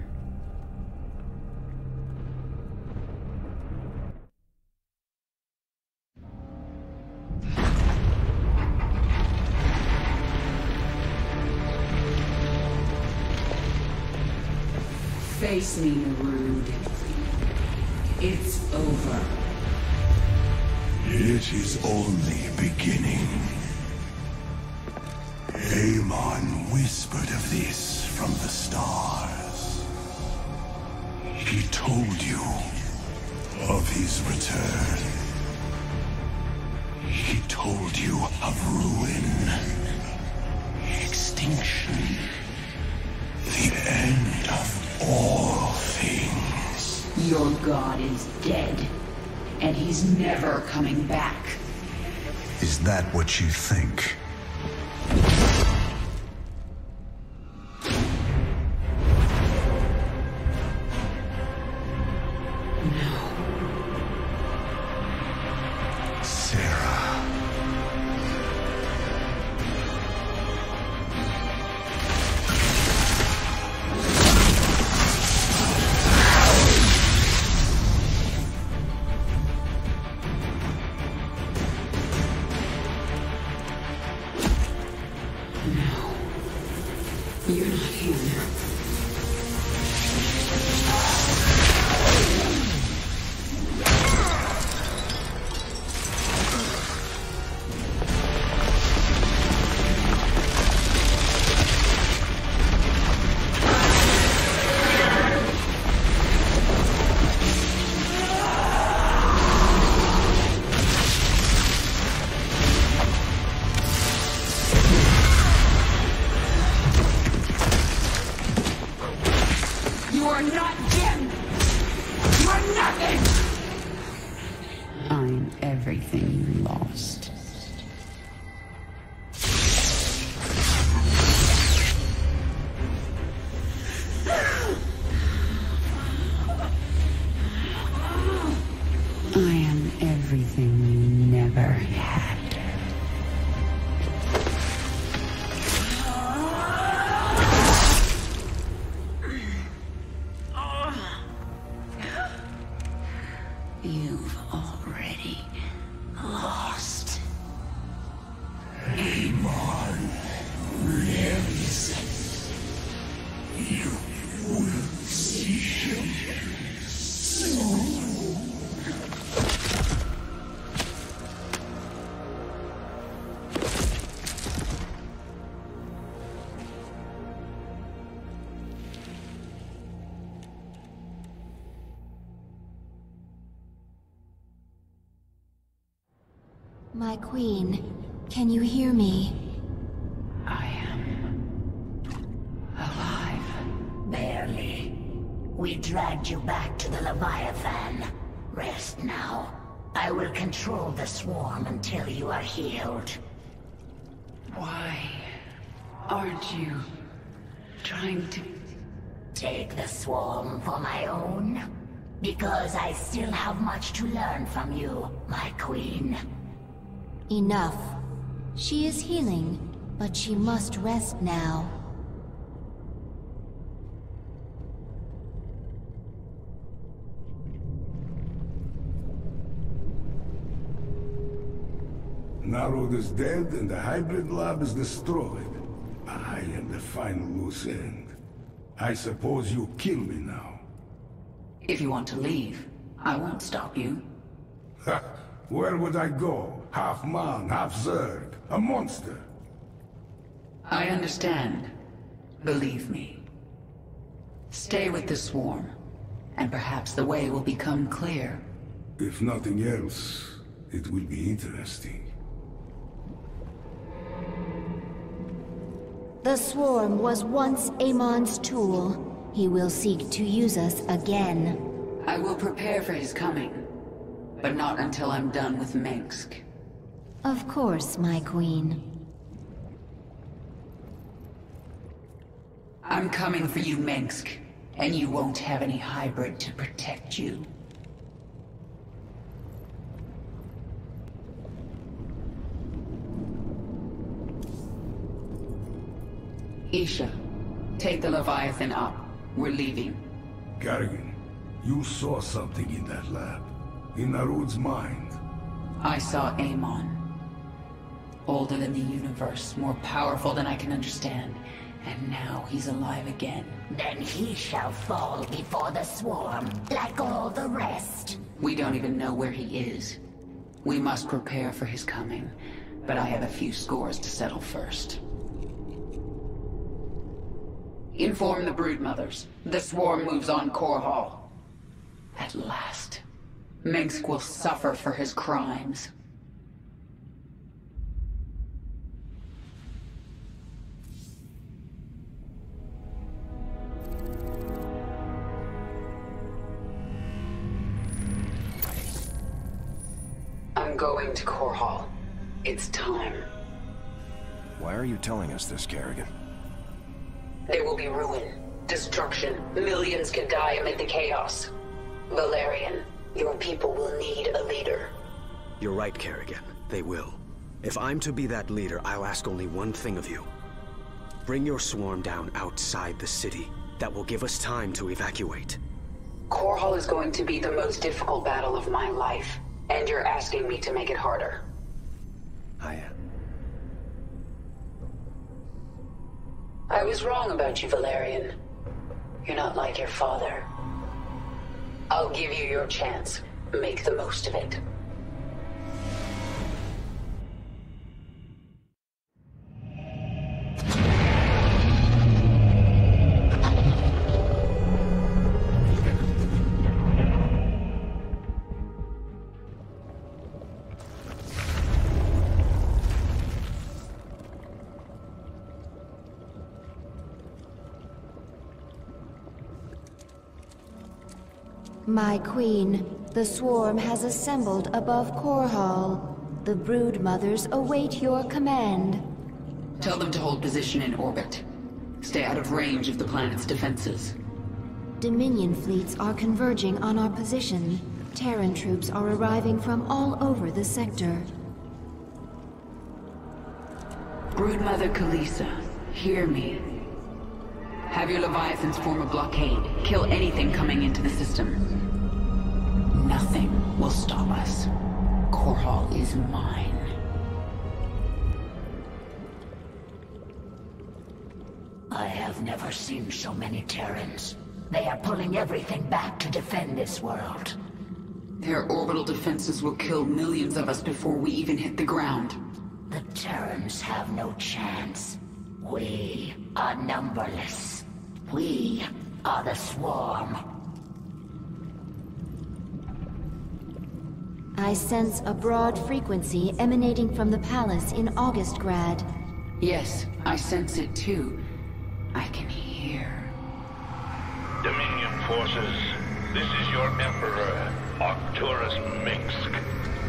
Face me, Narud. It's over. It is only beginning. Amon whispered of this from the stars. He told you of his return. He told you of ruin, extinction, the end of all things. Your god is dead, and he's never coming back. Is that what you think? You're not here. My queen, can you hear me? I am alive. Barely. We dragged you back to the Leviathan. Rest now. I will control the swarm until you are healed. Why aren't you trying to... Take the swarm for my own? Because I still have much to learn from you, my queen. Enough. She is healing, but she must rest now. Narod is dead and the hybrid lab is destroyed. I am the final loose end. I suppose you kill me now. If you want to leave, I won't stop you. Ha! Where would I go? Half man, half Zerg. A monster. I understand. Believe me. Stay with the swarm, and perhaps the way will become clear. If nothing else, it will be interesting. The swarm was once Amon's tool. He will seek to use us again. I will prepare for his coming, but not until I'm done with Mengsk. Of course, my queen. I'm coming for you, Mengsk, and you won't have any hybrid to protect you. Isha, take the Leviathan up. We're leaving. Kerrigan, you saw something in that lab. In Narod's mind. I saw Amon. Older than the universe, more powerful than I can understand. And now he's alive again. Then he shall fall before the swarm, like all the rest. We don't even know where he is. We must prepare for his coming, but I have a few scores to settle first. Inform the broodmothers. The swarm moves on Core Hall. At last, Mengsk will suffer for his crimes. I'm going to Core Hall. It's time. Why are you telling us this, Kerrigan? There will be ruin, destruction. Millions can die amid the chaos. Valerian, your people will need a leader. You're right, Kerrigan. They will. If I'm to be that leader, I'll ask only one thing of you. Bring your swarm down outside the city. That will give us time to evacuate. Core Hall is going to be the most difficult battle of my life, and you're asking me to make it harder. I am. I was wrong about you, Valerian. You're not like your father. I'll give you your chance. Make the most of it. My queen, the swarm has assembled above Core Hall. The brood mothers await your command. Tell them to hold position in orbit. Stay out of range of the planet's defenses. Dominion fleets are converging on our position. Terran troops are arriving from all over the sector. Broodmother Kalisa, hear me. Have your Leviathans form a blockade. Kill anything coming into the system. Nothing will stop us. Core Hall is mine. I have never seen so many Terrans. They are pulling everything back to defend this world. Their orbital defenses will kill millions of us before we even hit the ground. The Terrans have no chance. We are numberless. We are the swarm. I sense a broad frequency emanating from the palace in Augustgrad. Yes, I sense it too. I can hear. Dominion forces, this is your Emperor, Arcturus Minsk.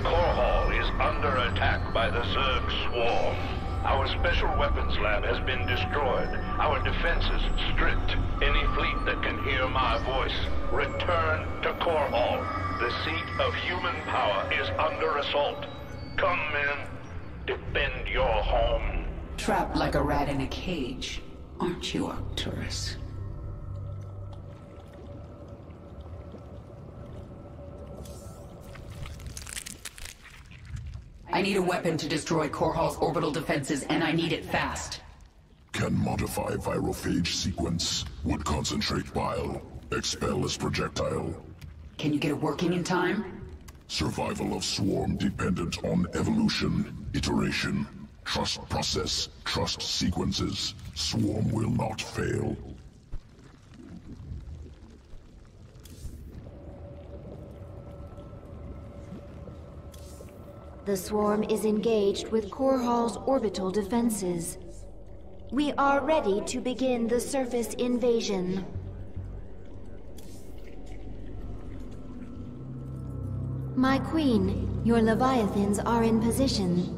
Core Hall is under attack by the Zerg Swarm. Our special weapons lab has been destroyed. Our defenses stripped. Any fleet that can hear my voice, return to Core Hall. The seat of human power is under assault. Come, men. Defend your home. Trapped like a rat in a cage, aren't you, Arcturus? I need a weapon to destroy Core Hall's orbital defenses, and I need it fast. Can modify virophage sequence. Would concentrate bile. Expel as projectile. Can you get it working in time? Survival of swarm dependent on evolution, iteration, trust process, trust sequences. Swarm will not fail. The swarm is engaged with Core Hall's orbital defenses. We are ready to begin the surface invasion. My queen, your Leviathans are in position.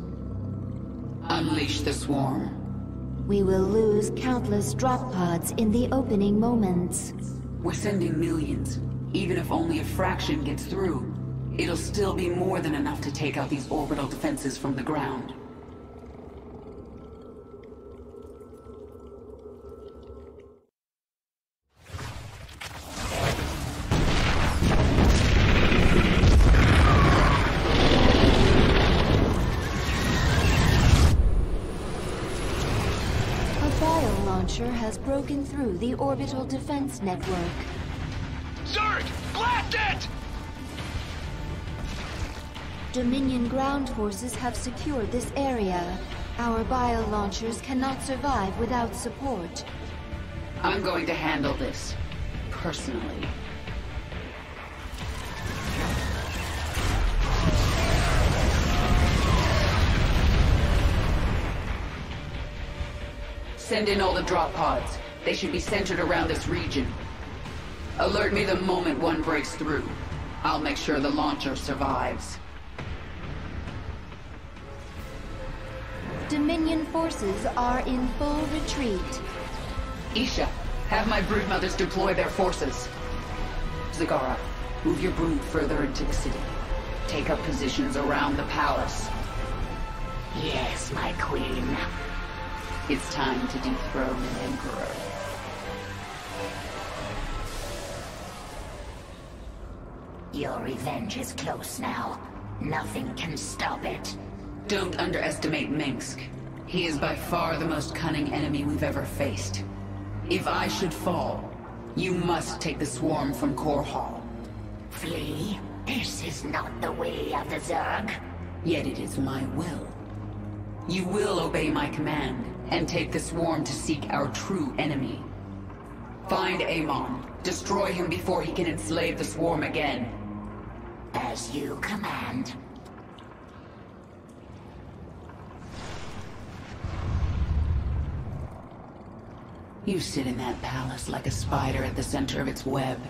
Unleash the swarm. We will lose countless drop pods in the opening moments. We're sending millions. Even if only a fraction gets through, it'll still be more than enough to take out these orbital defenses from the ground. Has broken through the orbital defense network. Zerg! Blast it! Dominion ground forces have secured this area. Our bio launchers cannot survive without support. I'm going to handle this, personally. Send in all the drop pods. They should be centered around this region. Alert me the moment one breaks through. I'll make sure the launcher survives. Dominion forces are in full retreat. Isha, have my broodmothers deploy their forces. Zagara, move your brood further into the city. Take up positions around the palace. Yes, my queen. It's time to dethrone an emperor. Your revenge is close now. Nothing can stop it. Don't underestimate Minsk. He is by far the most cunning enemy we've ever faced. If I should fall, you must take the swarm from Core Hall. Flee? This is not the way of the Zerg. Yet it is my will. You will obey my command, and take the swarm to seek our true enemy. Find Amon. Destroy him before he can enslave the swarm again. As you command. You sit in that palace like a spider at the center of its web.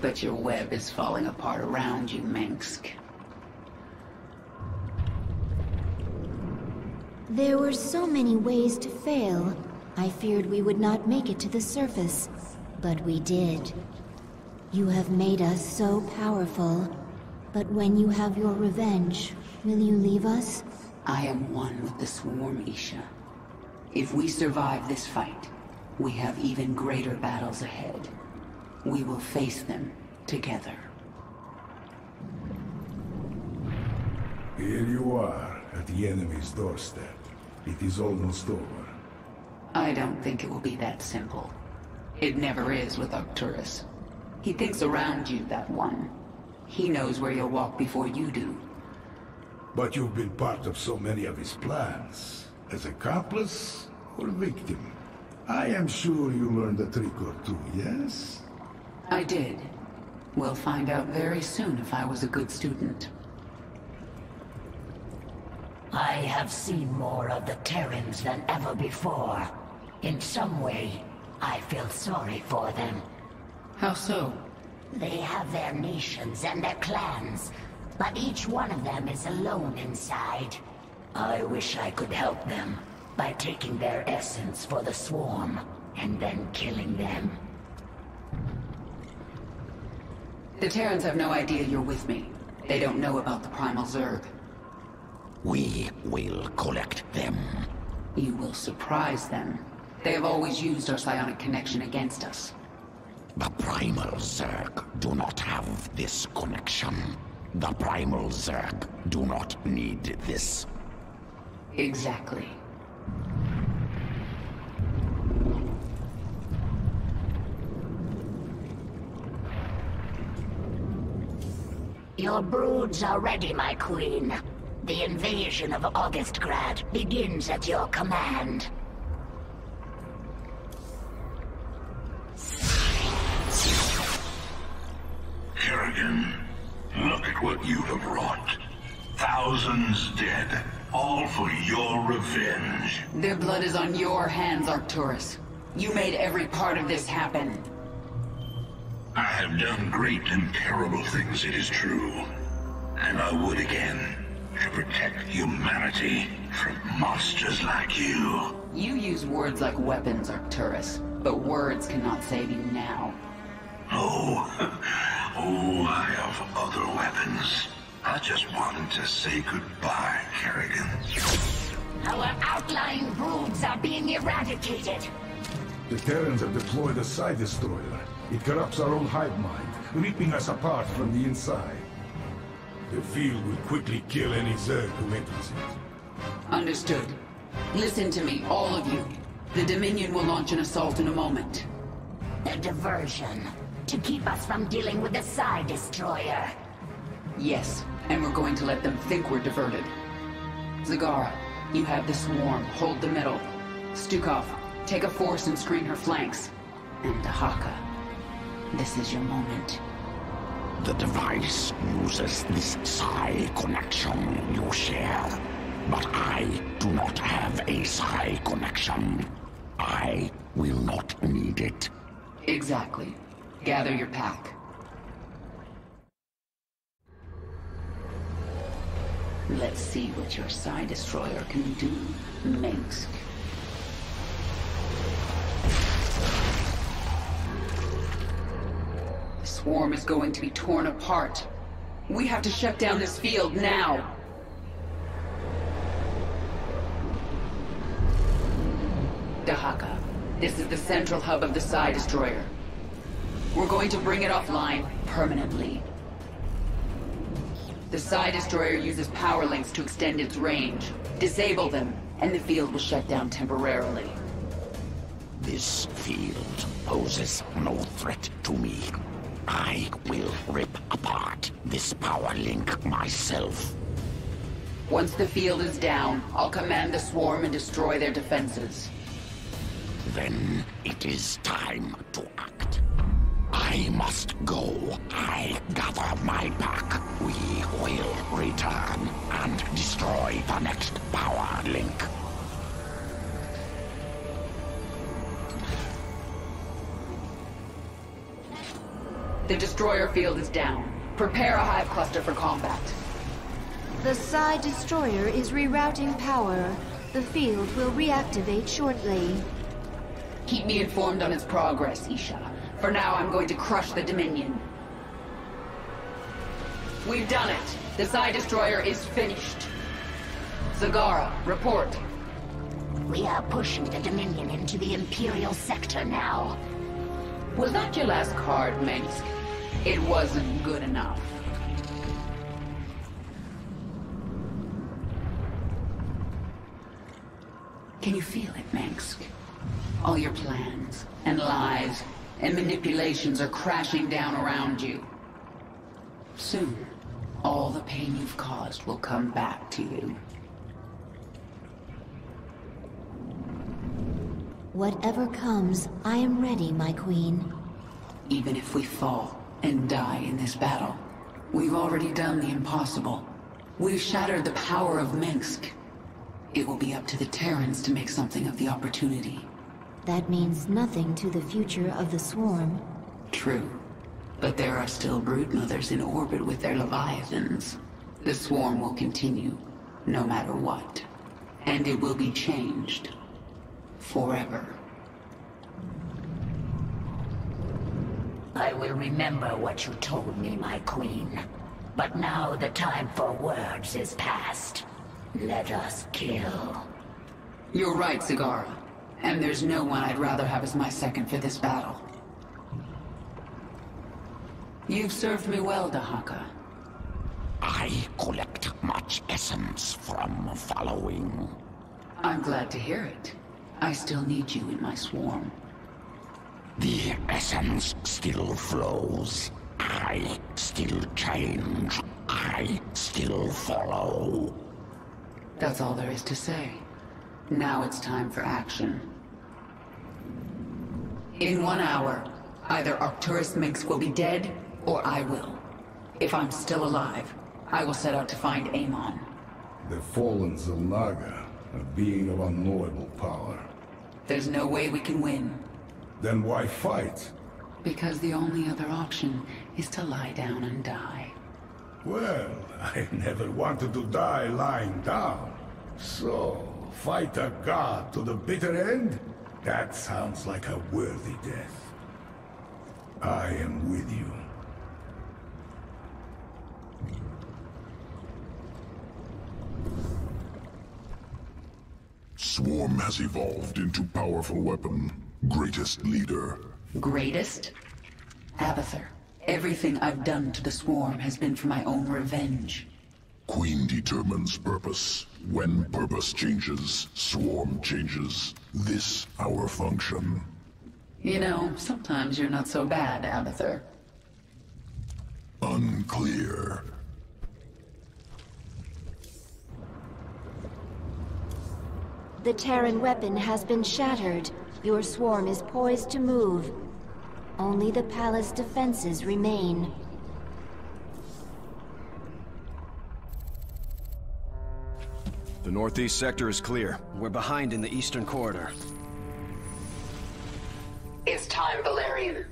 But your web is falling apart around you, Minsk. There were so many ways to fail. I feared we would not make it to the surface, but we did. You have made us so powerful, but when you have your revenge, will you leave us? I am one with the swarm, Isha. If we survive this fight, we have even greater battles ahead. We will face them together. Here you are, at the enemy's doorstep. It is almost over. I don't think it will be that simple. It never is with Arcturus. He thinks around you, that one. He knows where you'll walk before you do. But you've been part of so many of his plans. As accomplice or victim? I am sure you learned a trick or two, yes? I did. We'll find out very soon if I was a good student. I have seen more of the Terrans than ever before. In some way, I feel sorry for them. How so? They have their nations and their clans, but each one of them is alone inside. I wish I could help them by taking their essence for the swarm and then killing them. The Terrans have no idea you're with me. They don't know about the Primal Zerg. We will collect them. You will surprise them. They have always used our psionic connection against us. The Primal Zerg do not have this connection. The Primal Zerg do not need this. Exactly. Your broods are ready, my queen. The invasion of Augustgrad begins at your command. Kerrigan, look at what you have wrought. Thousands dead, all for your revenge. Their blood is on your hands, Arcturus. You made every part of this happen. I have done great and terrible things, it is true. And I would again, to protect humanity from monsters like you. You use words like weapons, Arcturus, but words cannot save you now. Oh, I have other weapons. I just wanted to say goodbye, Kerrigan. Our outlying broods are being eradicated. The Terrans have deployed a Psi Destroyer. It corrupts our own hive mind, ripping us apart from the inside. The field will quickly kill any Zerg who enters it. Understood. Listen to me, all of you. The Dominion will launch an assault in a moment. A diversion. To keep us from dealing with the Psi Destroyer. Yes, and we're going to let them think we're diverted. Zagara, you have the swarm. Hold the middle. Stukov, take a force and screen her flanks. And Dahaka, this is your moment. The device uses this Psi connection you share. But I do not have a Psi connection. I will not need it. Exactly. Gather your pack. Let's see what your Psi Destroyer can do, Minsk. The swarm is going to be torn apart. We have to shut down this field now. Dahaka, this is the central hub of the Psi Destroyer. We're going to bring it offline permanently. The Psi Destroyer uses power links to extend its range. Disable them, and the field will shut down temporarily. This field poses no threat to me. I will rip apart this power link myself. Once the field is down, I'll command the swarm and destroy their defenses. Then it is time to act. I must go. I gather my pack. We will return and destroy the next power link. The destroyer field is down. Prepare a hive cluster for combat. The Psi Destroyer is rerouting power. The field will reactivate shortly. Keep me informed on its progress, Isha. For now, I'm going to crush the Dominion. We've done it. The Psi Destroyer is finished. Zagara, report. We are pushing the Dominion into the Imperial sector now. Was that your last card, Minsk? It wasn't good enough. Can you feel it, Minsk? All your plans, and lies, and manipulations are crashing down around you. Soon, all the pain you've caused will come back to you. Whatever comes, I am ready, my queen. Even if we fall and die in this battle, we've already done the impossible. We've shattered the power of Minsk, It will be up to the Terrans to make something of the opportunity. That means nothing to the future of the swarm. True. But there are still broodmothers in orbit with their leviathans. The swarm will continue, no matter what. And it will be changed. Forever. I will remember what you told me, my queen. But now the time for words is past. Let us kill. You're right, Zagara. And there's no one I'd rather have as my second for this battle. You've served me well, Dahaka. I collect much essence from following. I'm glad to hear it. I still need you in my swarm. The essence still flows. I still change. I still follow. That's all there is to say. Now it's time for action. In 1 hour, either Arcturus Minx will be dead, or I will. If I'm still alive, I will set out to find Amon. The fallen Xel'Naga, a being of unknowable power. There's no way we can win. Then why fight? Because the only other option is to lie down and die. Well, I never wanted to die lying down. So, fight a god to the bitter end? That sounds like a worthy death. I am with you. Swarm has evolved into powerful weapon. Greatest leader. Greatest? Abathur, everything I've done to the swarm has been for my own revenge. Queen determines purpose. When purpose changes, swarm changes. This our function. You know, sometimes you're not so bad, Abathur. Unclear. The Terran weapon has been shattered. Your swarm is poised to move. Only the palace defenses remain. The northeast sector is clear. We're behind in the eastern corridor. It's time, Valerian.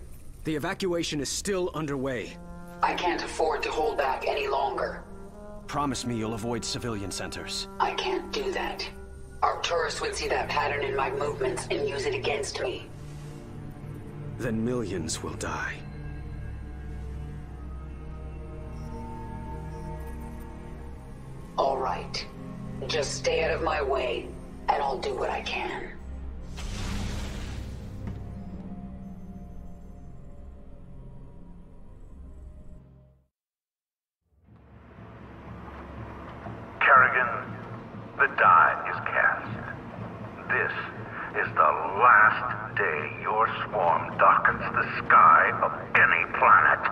The evacuation is still underway. I can't afford to hold back any longer. Promise me you'll avoid civilian centers. I can't do that. Arcturus would see that pattern in my movements and use it against me. Then millions will die. All right. Just stay out of my way, and I'll do what I can. Kerrigan, the die is cast. This is the last day your swarm darkens the sky of any planet.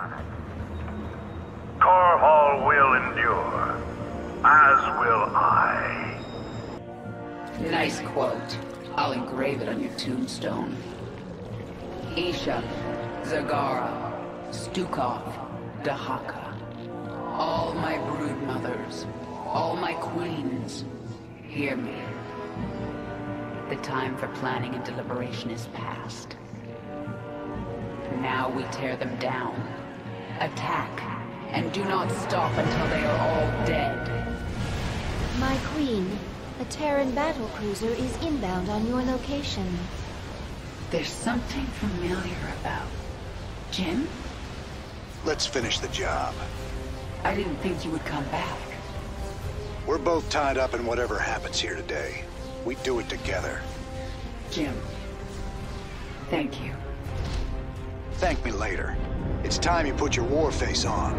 Korhal will endure, as will I. Nice quote. I'll engrave it on your tombstone. Isha, Zagara, Stukov, Dahaka. All my brood mothers, all my queens, hear me. The time for planning and deliberation is past. Now we tear them down. Attack, and do not stop until they are all dead. My queen, a Terran battlecruiser is inbound on your location. There's something familiar about Jim? Let's finish the job. I didn't think you would come back. We're both tied up in whatever happens here today. We do it together. Jim, thank you. Thank me later. It's time you put your war face on.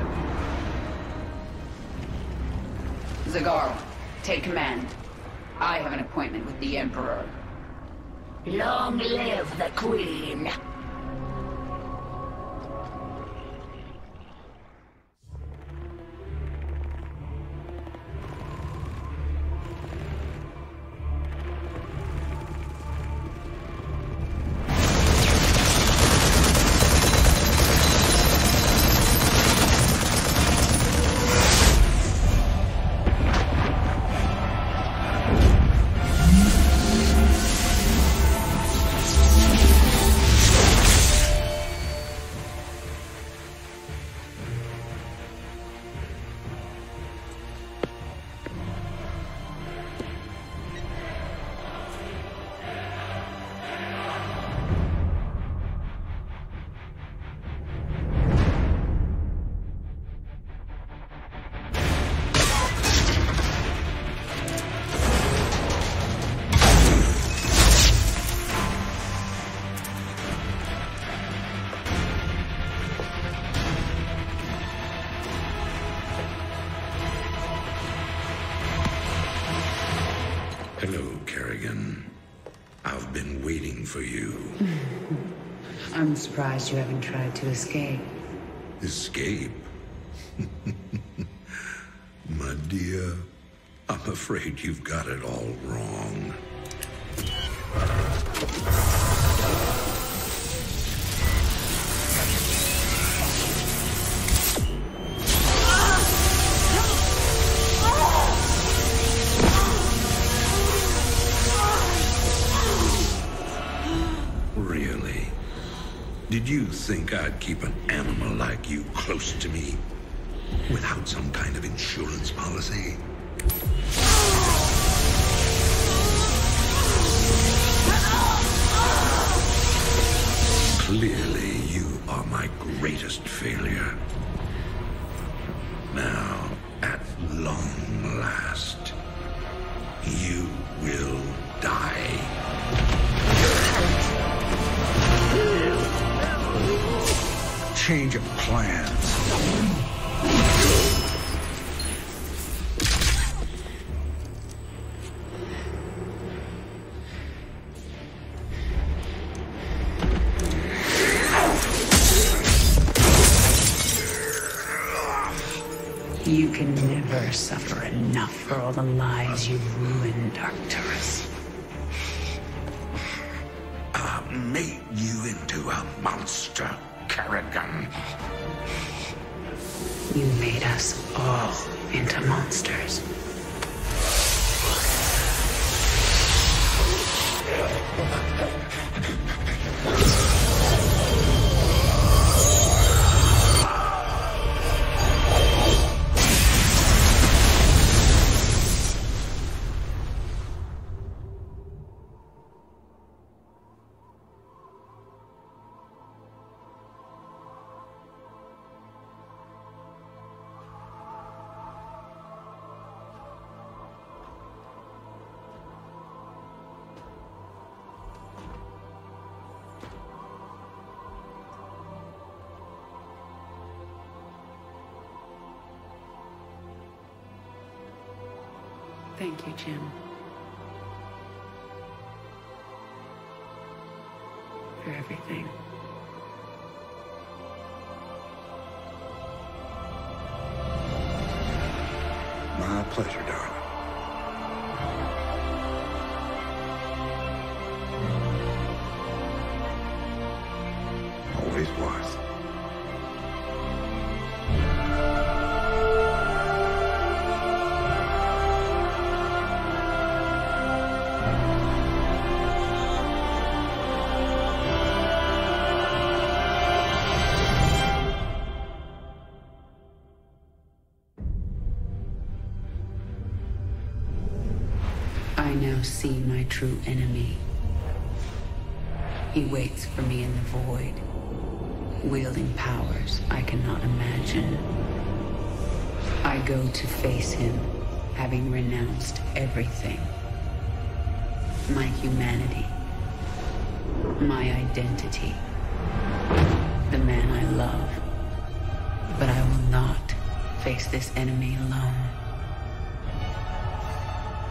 Zagara, take command. I have an appointment with the Emperor. Long live the Queen! been waiting for you. I'm surprised you haven't tried to escape. Escape? My dear, I'm afraid you've got it all wrong. Really? Did you think I'd keep an animal like you close to me without some kind of insurance policy? Clearly, you are my greatest failure. Now, at long last, you will die. Change of plans. You can never suffer enough for all the lives you've ruined, Arcturus. I made you into a monster, Kerrigan. You made us all into monsters. Thank you, Jim. For everything. My pleasure, darling. Always was. I now see my true enemy. He waits for me in the void, wielding powers I cannot imagine. I go to face him, having renounced everything. My humanity, my identity, the man I love. But I will not face this enemy alone.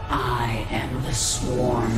I am the Swarm.